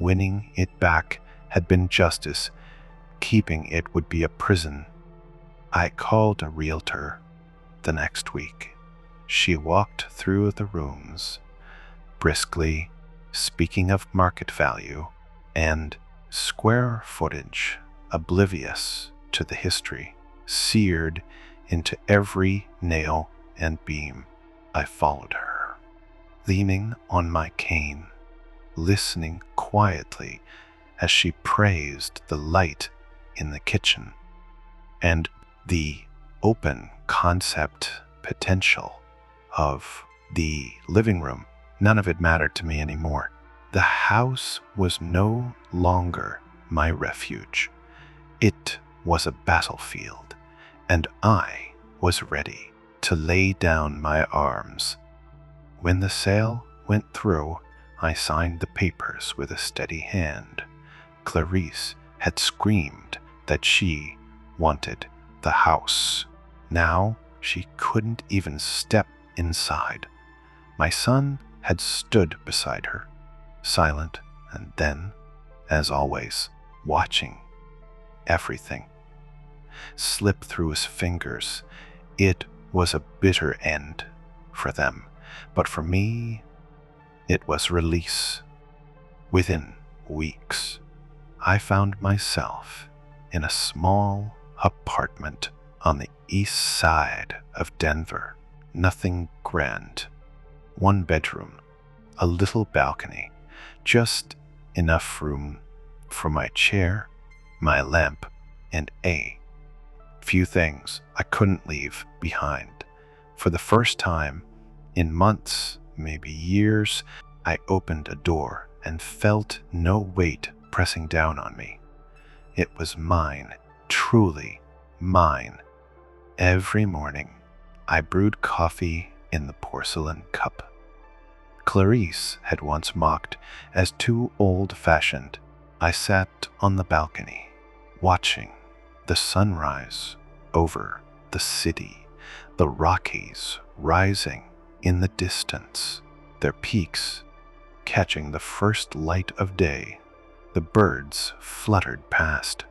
Winning it back had been justice. Keeping it would be a prison. I called a realtor the next week. She walked through the rooms, briskly, speaking of market value and square footage, oblivious to the history seared into every nail and beam. I followed her, leaning on my cane, listening quietly as she praised the light in the kitchen and the open concept potential of the living room. None of it mattered to me anymore. The house was no longer my refuge. It was a battlefield, and I was ready to lay down my arms. When the sale went through, I signed the papers with a steady hand. Clarice had screamed that she wanted the house. Now she couldn't even step inside. My son had stood beside her, silent, and then, as always, watching everything slip through his fingers. It was a bitter end for them, but for me, it was release. Within weeks, I found myself in a small apartment on the east side of Denver. Nothing grand. One bedroom, a little balcony, just enough room for my chair, my lamp, and a few things I couldn't leave behind. For the first time in months, maybe years, I opened a door and felt no weight pressing down on me. It was mine, truly mine. Every morning, I brewed coffee in the porcelain cup Clarice had once mocked as too old-fashioned. I sat on the balcony, watching the sunrise over the city, the Rockies rising in the distance, their peaks catching the first light of day. The birds fluttered past,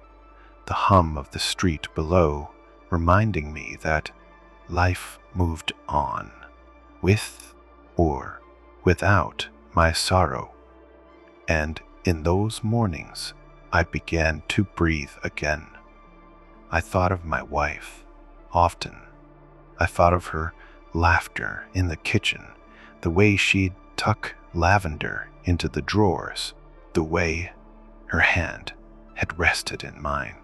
the hum of the street below reminding me that life moved on, with or without my sorrow. And in those mornings, I began to breathe again. I thought of my wife often. I thought of her laughter in the kitchen, the way she'd tuck lavender into the drawers, the way her hand had rested in mine.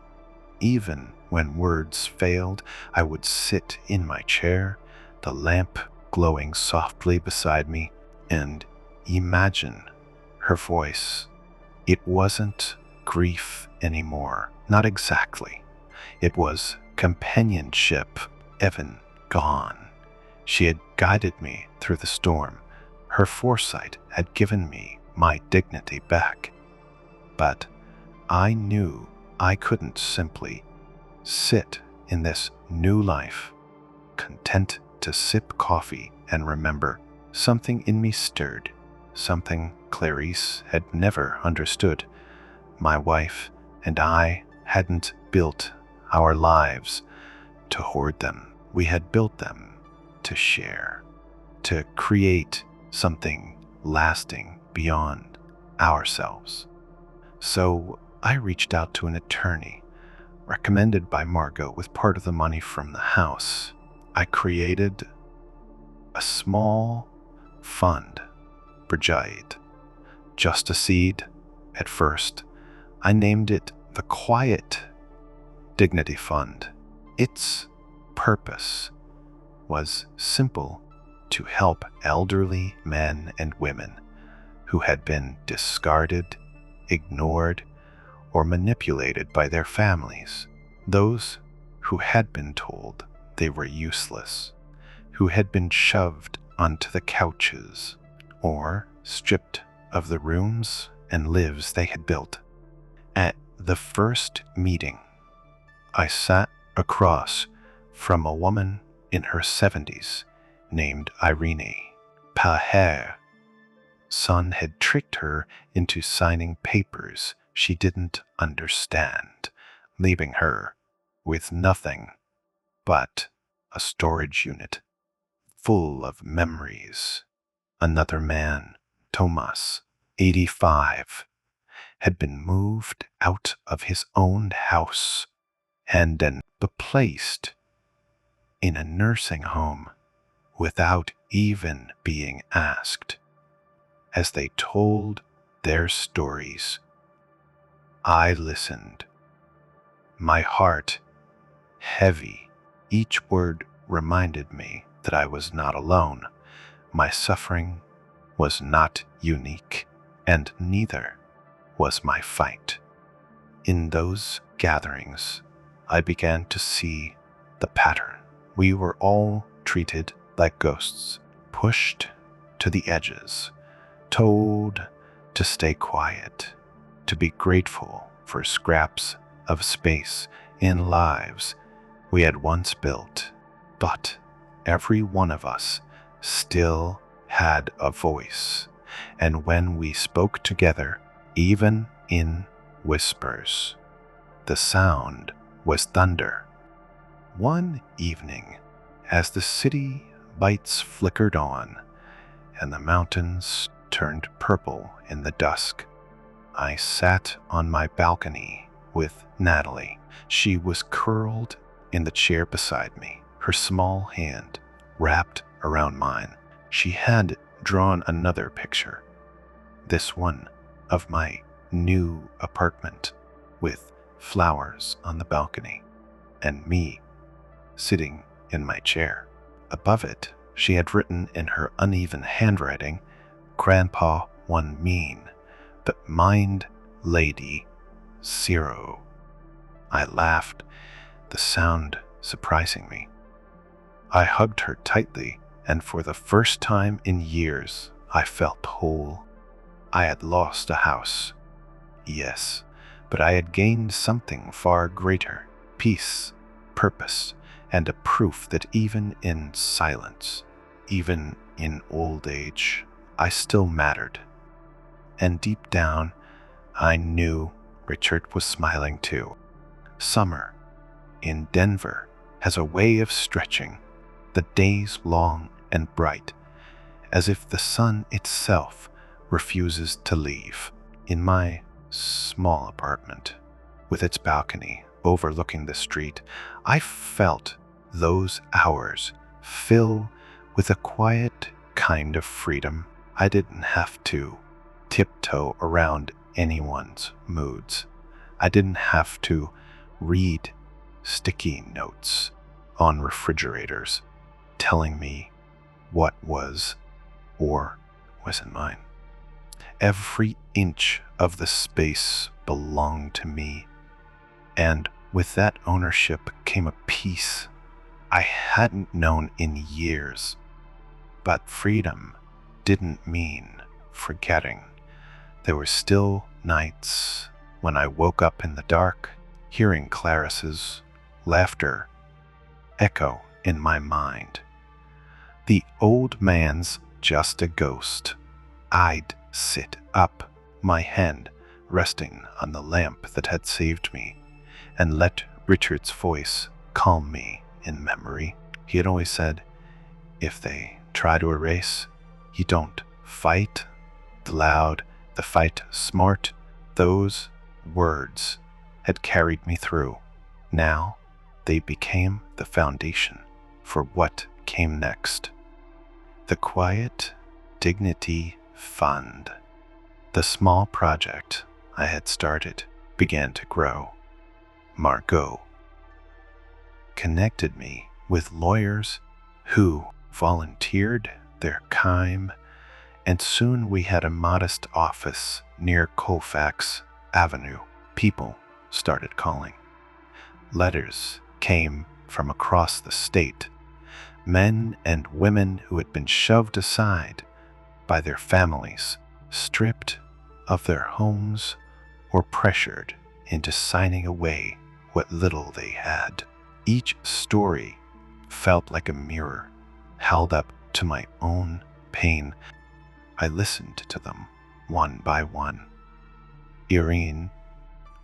Even when words failed, I would sit in my chair, the lamp glowing softly beside me, and imagine her voice. It wasn't grief anymore, not exactly. It was companionship, even gone. She had guided me through the storm. Her foresight had given me my dignity back. But I knew I couldn't simply sit in this new life, content to sip coffee and remember. Something in me stirred, something Clarice had never understood. My wife and I hadn't built our lives to hoard them. We had built them to share, to create something lasting beyond ourselves. So I reached out to an attorney, recommended by Margot with part of the money from the house. I created a small fund, Betrayal, just a seed. At first, I named it the Quiet Dignity Fund. Its purpose was simple: to help elderly men and women who had been discarded, ignored, or manipulated by their families. Those who had been told they were useless, who had been shoved onto the couches, or stripped of the rooms and lives they had built. At the first meeting, I sat across from a woman in her 70s named Irene. Her son had tricked her into signing papers she didn't understand, leaving her with nothing but a storage unit full of memories. Another man, Thomas, 85, had been moved out of his own house and then placed in a nursing home without even being asked. As they told their stories, I listened, my heart heavy. Each word reminded me that I was not alone. My suffering was not unique, and neither was my fight. In those gatherings, I began to see the pattern. We were all treated like ghosts, pushed to the edges, told to stay quiet, to be grateful for scraps of space in lives we had once built. But every one of us still had a voice, and when we spoke together, even in whispers, the sound was thunder. One evening, as the city lights flickered on and the mountains turned purple in the dusk, I sat on my balcony with Natalie. She was curled in the chair beside me, her small hand wrapped around mine. She had drawn another picture, this one of my new apartment with flowers on the balcony and me sitting in my chair. Above it, she had written in her uneven handwriting, "Grandpa one mean, but mind lady, zero." I laughed, the sound surprising me. I hugged her tightly, and for the first time in years, I felt whole. I had lost a house, yes, but I had gained something far greater: peace, purpose, and a proof that even in silence, even in old age, I still mattered. And deep down, I knew Richard was smiling too. Summer in Denver has a way of stretching the days long and bright, as if the sun itself refuses to leave. In my small apartment, with its balcony overlooking the street, I felt those hours fill with a quiet kind of freedom. I didn't have to tiptoe around anyone's moods. I didn't have to read sticky notes on refrigerators telling me what was or wasn't mine. Every inch of the space belonged to me, and with that ownership came a peace I hadn't known in years. But freedom didn't mean forgetting. There were still nights when I woke up in the dark, hearing Clarice's laughter echo in my mind. The old man's just a ghost. I'd sit up, my hand resting on the lamp that had saved me, and let Richard's voice calm me in memory. He had always said, if they try to erase, you don't fight the loud, the fight smart. Those words had carried me through. Now they became the foundation. for what came next. The Quiet Dignity Fund. The small project I had started began to grow. Margot connected me with lawyers who volunteered their time, and soon we had a modest office near Colfax Avenue. People started calling. Letters came from across the state, men and women who had been shoved aside by their families, stripped of their homes, or pressured into signing away what little they had. Each story felt like a mirror held up to my own pain. I listened to them one by one. Irene,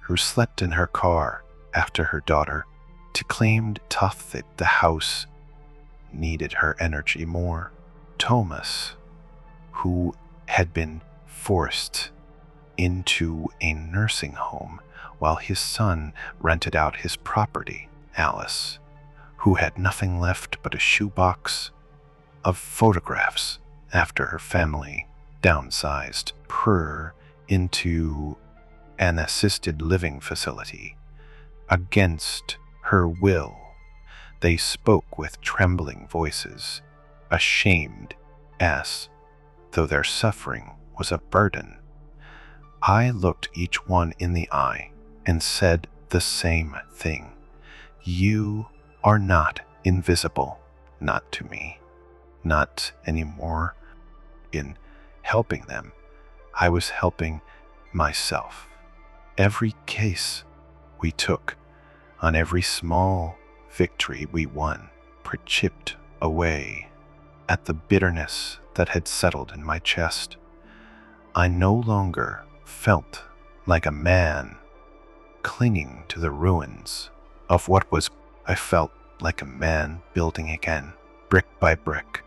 who slept in her car after her daughter, declaimed tough that the house needed her energy more. Thomas, who had been forced into a nursing home while his son rented out his property. Alice, who had nothing left but a shoebox of photographs after her family downsized her into an assisted living facility. Against her will, they spoke with trembling voices, ashamed as though their suffering was a burden. I looked each one in the eye and said the same thing. You are not invisible, not to me, not anymore. In helping them, I was helping myself. Every case we took, on every small victory we won, chipped away at the bitterness that had settled in my chest. I no longer felt like a man clinging to the ruins of what was. I felt like a man building again, brick by brick,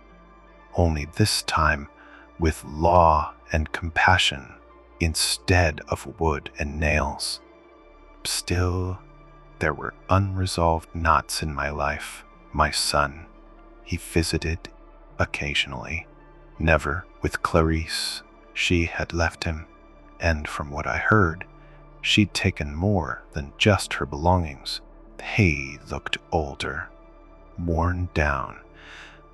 only this time with law and compassion instead of wood and nails. Still, there were unresolved knots in my life. My son, he visited occasionally, never with Clarice. She had left him, and from what I heard, she'd taken more than just her belongings. He looked older, worn down,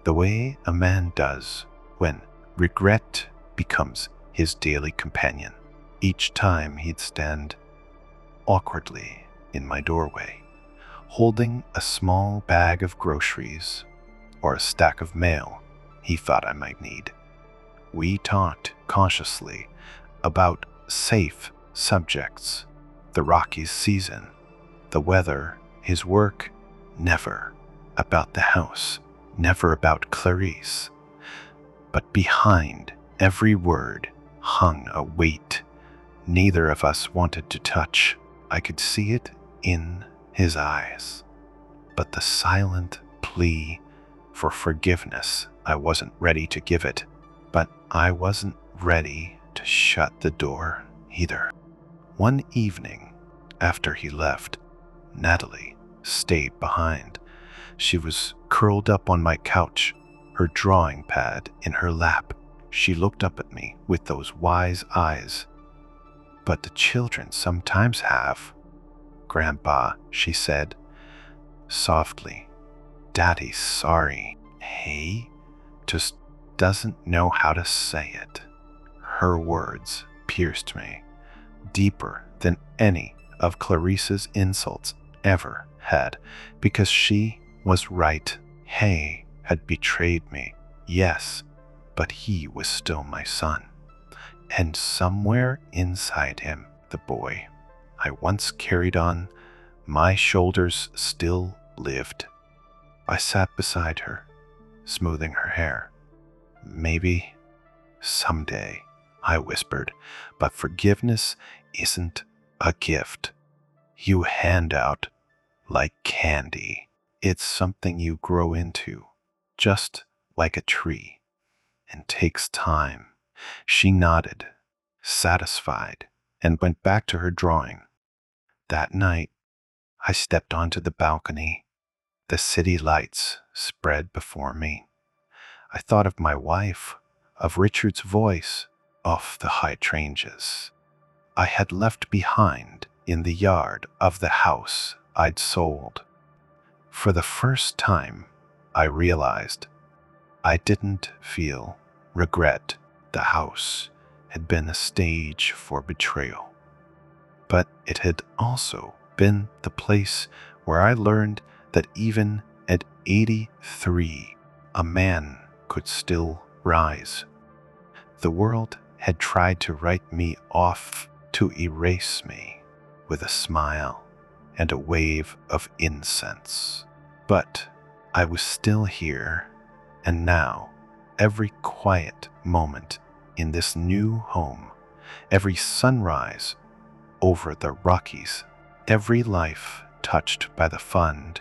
the way a man does when regret becomes his daily companion. Each time he'd stand awkwardly in my doorway, holding a small bag of groceries or a stack of mail he thought I might need. We talked cautiously about safe subjects, the Rockies season, the weather, his work, never about the house, never about Clarice. But behind every word hung a weight neither of us wanted to touch. I could see it in his eyes, but the silent plea for forgiveness, I wasn't ready to give it, but I wasn't ready to shut the door either. One evening after he left, Natalie stayed behind. She was curled up on my couch, her drawing pad in her lap. She looked up at me with those wise eyes. But the children sometimes have. Grandpa, she said, softly. Daddy's sorry. He just doesn't know how to say it. Her words pierced me deeper than any of Clarice's insults ever had, because she was right. Hay had betrayed me, yes, but he was still my son. And somewhere inside him, the boy I once carried on my shoulders still lived. I sat beside her, smoothing her hair. Maybe someday, I whispered, but forgiveness isn't a gift you hand out like candy. It's something you grow into, just like a tree, and takes time. She nodded, satisfied, and went back to her drawing. That night, I stepped onto the balcony. The city lights spread before me. I thought of my wife, of Richard's voice, of the hydrangeas I had left behind in the yard of the house I'd sold. For the first time, I realized I didn't feel regret. The house had been a stage for betrayal, but it had also been the place where I learned that even at 83, a man could still rise. The world had tried to write me off, to erase me with a smile and a wave of incense. But I was still here, and now every quiet moment in this new home, every sunrise over the Rockies, every life touched by the fund,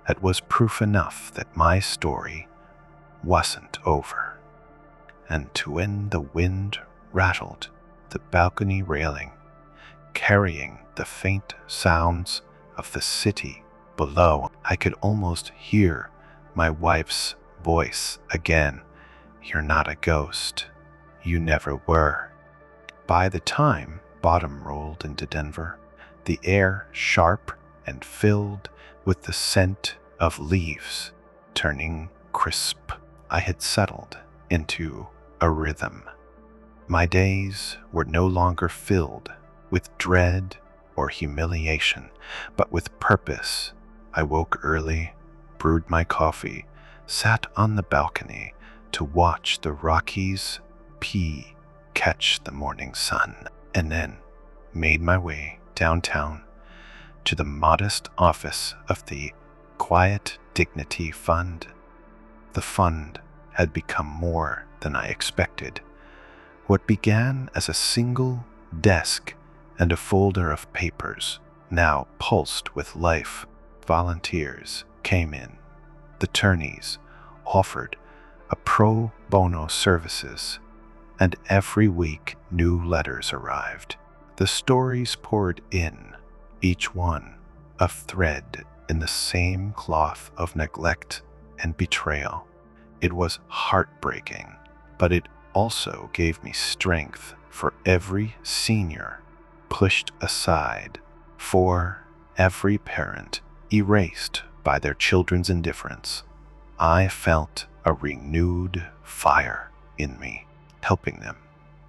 that was proof enough that my story wasn't over. And when the wind rattled the balcony railing, carrying the faint sounds of the city below, I could almost hear my wife's voice again. "You're not a ghost. You never were." By the time bottom rolled into Denver, the air sharp and filled with the scent of leaves turning crisp, I had settled into a rhythm. My days were no longer filled with dread or humiliation, but with purpose. I woke early, brewed my coffee, sat on the balcony to watch the Rockies catch the morning sun, and then made my way downtown to the modest office of the Quiet Dignity Fund. The fund had become more than I expected. What began as a single desk and a folder of papers now pulsed with life. Volunteers came in. The attorneys offered a pro bono services, and every week new letters arrived. The stories poured in, each one a thread in the same cloth of neglect and betrayal. It was heartbreaking, but it also gave me strength. For every senior pushed aside, for every parent erased by their children's indifference, I felt a renewed fire in me. Helping them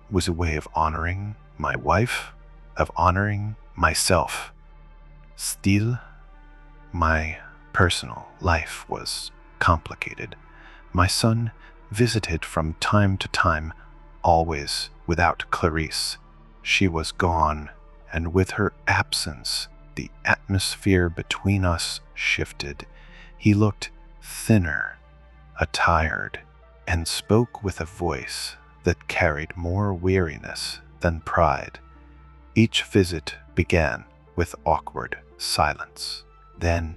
was a way of honoring my wife, of honoring myself. Still, my personal life was complicated. My son visited from time to time, always without Clarice. She was gone, and with her absence, the atmosphere between us shifted. He looked thinner, attired, and spoke with a voice that carried more weariness than pride. Each visit began with awkward silence, then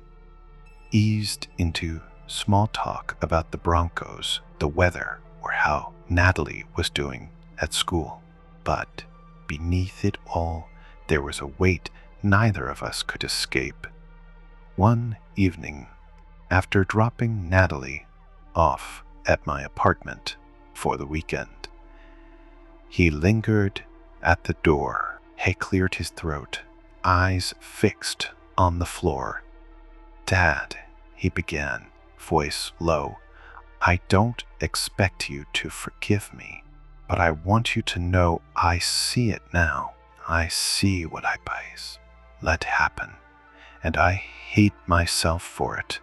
eased into small talk about the Broncos, the weather, or how Natalie was doing at school. But beneath it all, there was a weight neither of us could escape. One evening, after dropping Natalie off at my apartment for the weekend, he lingered at the door. He cleared his throat, eyes fixed on the floor. "Dad," he began, voice low, "I don't expect you to forgive me, but I want you to know I see it now. I see what I let happen, and I hate myself for it."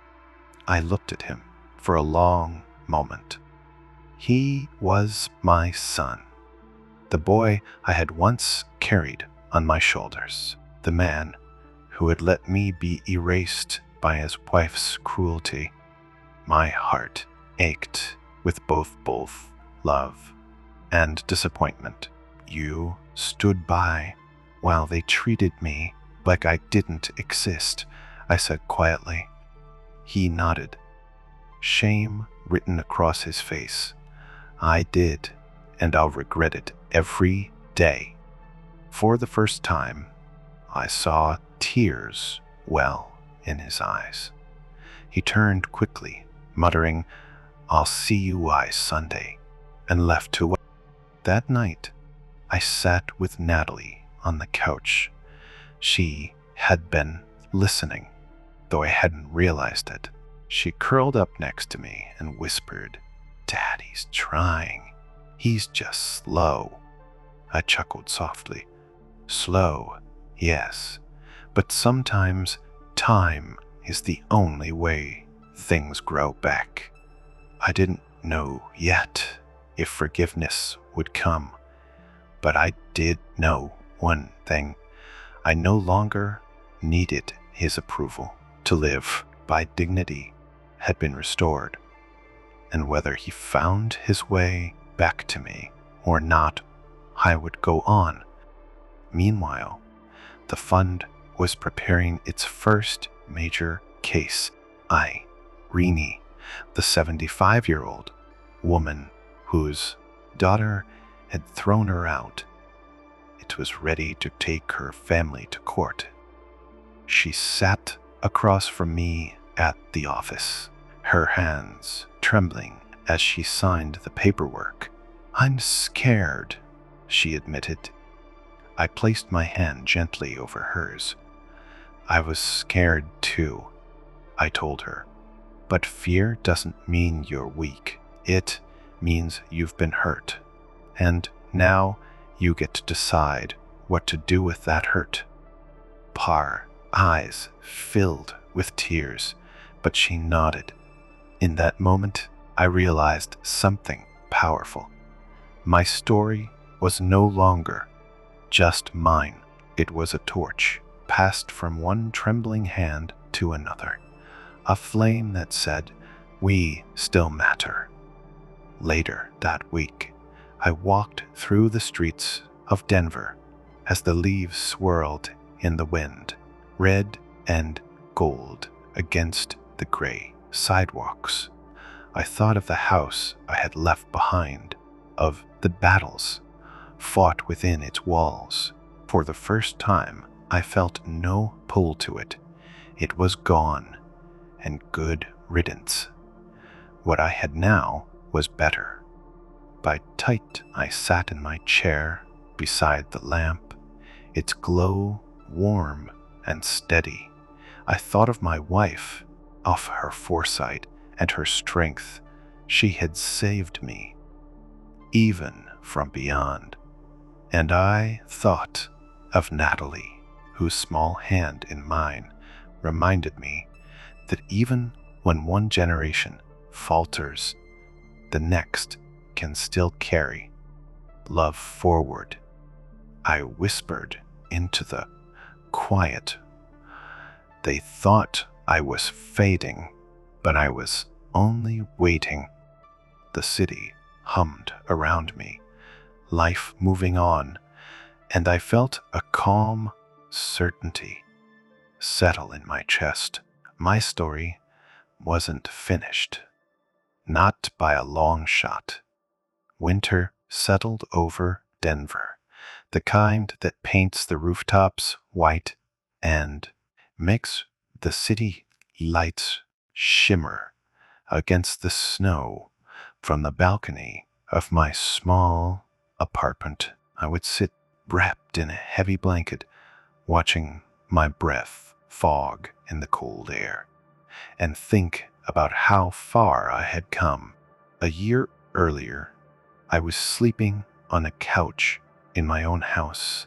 I looked at him for a long moment. He was my son, the boy I had once carried on my shoulders, the man who had let me be erased by his wife's cruelty. My heart ached with both love and disappointment. "You stood by while they treated me like I didn't exist," I said quietly. He nodded, shame written across his face. "I did, and I'll regret it every day." For the first time, I saw tears well in his eyes. He turned quickly, muttering, "I'll see you Sunday," and left to wait. That night, I sat with Natalie on the couch. She had been listening, though I hadn't realized it. She curled up next to me and whispered, "Daddy's trying. He's just slow." I chuckled softly. "Slow, yes, but sometimes time is the only way things grow back." I didn't know yet if forgiveness would come, but I did know one thing. I no longer needed his approval. To live by dignity had been restored, and whether he found his way back to me or not, I would go on. Meanwhile, the fund was preparing its first major case. Rini, the 75-year-old woman whose daughter had thrown her out, it was ready to take her family to court. She sat across from me at the office, her hands trembling as she signed the paperwork. "I'm scared," she admitted. I placed my hand gently over hers. "I was scared too," I told her. "But fear doesn't mean you're weak. It means you've been hurt. And now you get to decide what to do with that hurt." Her eyes filled with tears, but she nodded. In that moment, I realized something powerful. My story was no longer just mine. It was a torch passed from one trembling hand to another, a flame that said, "We still matter." Later that week, I walked through the streets of Denver as the leaves swirled in the wind, red and gold against the gray sidewalks. I thought of the house I had left behind, of the battles fought within its walls. For the first time, I felt no pull to it. It was gone, and good riddance. What I had now was better. By tight, I sat in my chair beside the lamp, its glow warm and steady. I thought of my wife, of her foresight and her strength. She had saved me, even from beyond. And I thought of Natalie, whose small hand in mine reminded me that even when one generation falters, the next can still carry love forward. I whispered into the quiet. They thought I was fading, but I was only waiting. The city hummed around me, life moving on, and I felt a calm certainty settle in my chest. My story wasn't finished, not by a long shot. Winter settled over Denver, the kind that paints the rooftops white and makes the city lights shimmer against the snow. From the balcony of my small apartment, I would sit wrapped in a heavy blanket, watching my breath fog in the cold air, and think about how far I had come. A year earlier, I was sleeping on a couch in my own house,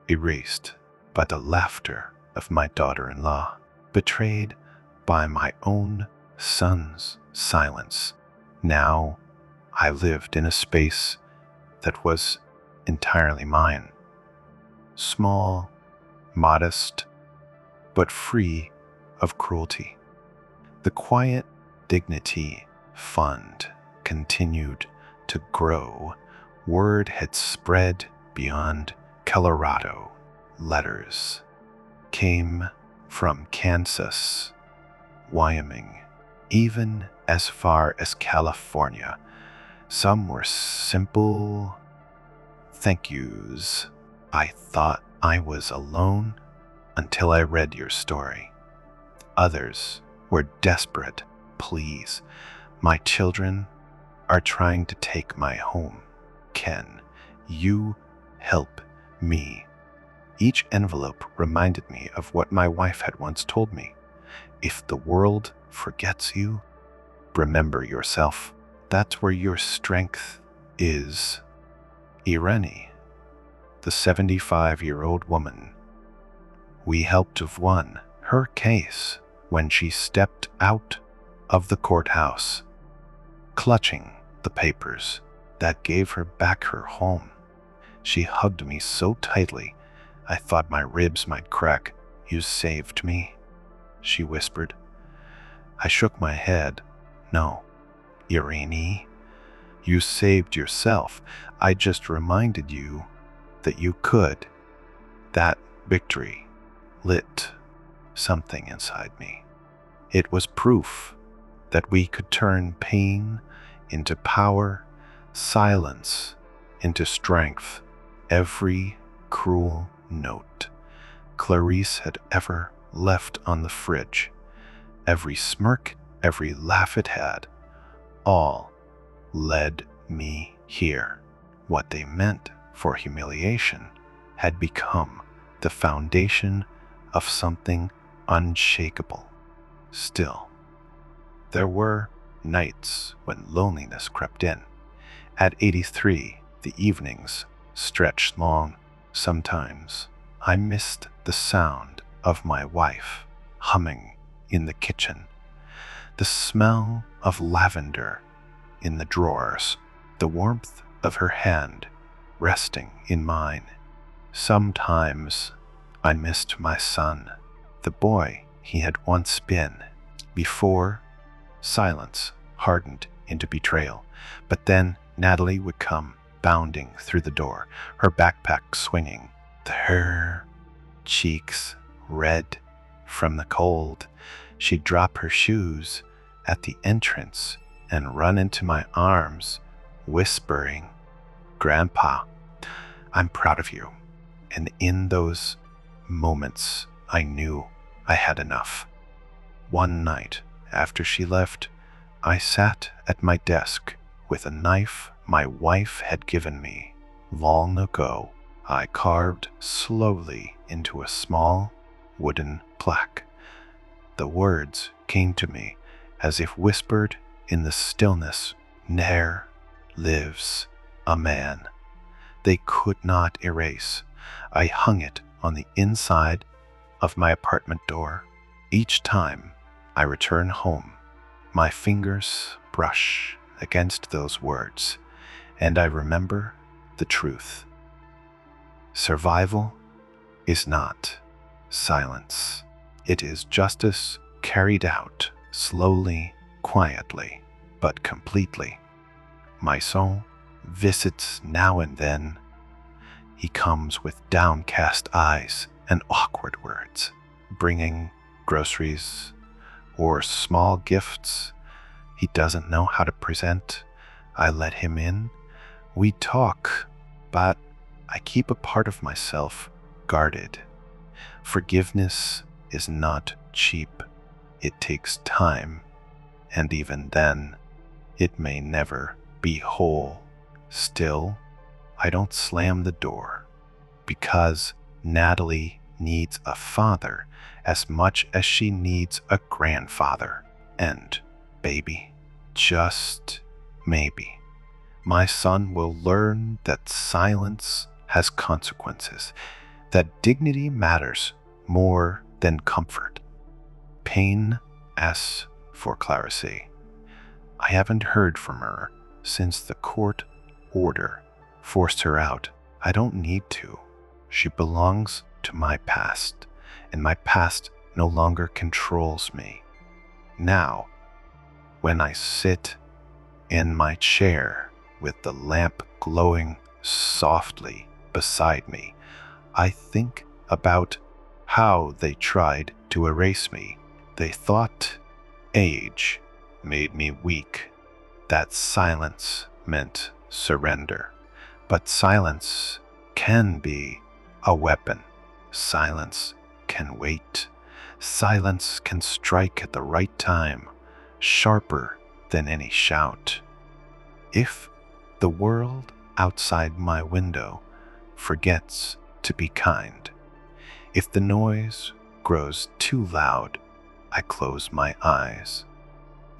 erased by the laughter of my daughter-in-law, betrayed by my own son's silence. Now I lived in a space that was entirely mine. Small, modest, but free of cruelty. The quiet dignity fund continued to grow. Word had spread beyond Colorado. Letters came from Kansas, Wyoming, even as far as California. Some were simple thank yous. I thought I was alone until I read your story. Others were desperate please. My children are trying to take my home. Can you help me? Each envelope reminded me of what my wife had once told me. If the world forgets you, remember yourself. That's where your strength is. Irene, the 75-year-old woman. We helped have won her case when she stepped out of the courthouse, clutching the papers that gave her back her home. She hugged me so tightly, I thought my ribs might crack. You saved me, she whispered. I shook my head. No, Irene, you saved yourself. I just reminded you that you could. That victory lit something inside me. It was proof that we could turn pain into power, silence into strength. Every cruel note Clarice had ever left on the fridge, every smirk, every laugh it had, all led me here. What they meant for humiliation had become the foundation of something unshakable. Still, there were nights when loneliness crept in. At 83, the evenings stretched long. Sometimes I missed the sound of my wife humming in the kitchen, the smell of lavender in the drawers, the warmth of her hand resting in mine. Sometimes I missed my son, the boy he had once been, before silence hardened into betrayal. But then Natalie would come bounding through the door, her backpack swinging, her cheeks red from the cold. She'd drop her shoes at the entrance and run into my arms, whispering, "Grandpa, I'm proud of you." And in those moments, I knew I had enough. One night after she left, I sat at my desk with a knife my wife had given me long ago. I carved slowly into a small wooden plaque. The words came to me as if whispered in the stillness. There lives a man. They could not erase. I hung it on the inside of my apartment door. Each time I return home, my fingers brush against those words, and I remember the truth. Survival is not silence. It is justice carried out slowly, quietly, but completely. My son visits now and then. He comes with downcast eyes and awkward words, bringing groceries or small gifts he doesn't know how to present. I let him in. We talk, but I keep a part of myself guarded. Forgiveness is not cheap. It takes time, and even then, it may never be whole. Still, I don't slam the door, because Natalie needs a father as much as she needs a grandfather. And, baby, just maybe, my son will learn that silence has consequences, that dignity matters more than comfort. Pain asks for clarity. I haven't heard from her since the court order forced her out. I don't need to. She belongs to my past, and my past no longer controls me. Now, when I sit in my chair with the lamp glowing softly beside me, I think about how they tried to erase me. They thought age made me weak, that silence meant surrender. But silence can be a weapon. Silence can wait. Silence can strike at the right time, sharper than any shout. If the world outside my window forgets to be kind, if the noise grows too loud, I close my eyes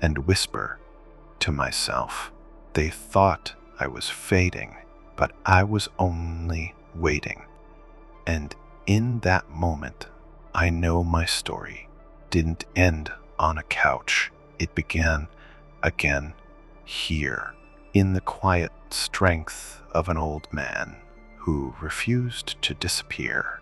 and whisper to myself, they thought I was fading, but I was only waiting. And in that moment, I know my story didn't end on a couch. It began again here, in the quiet strength of an old man who refused to disappear.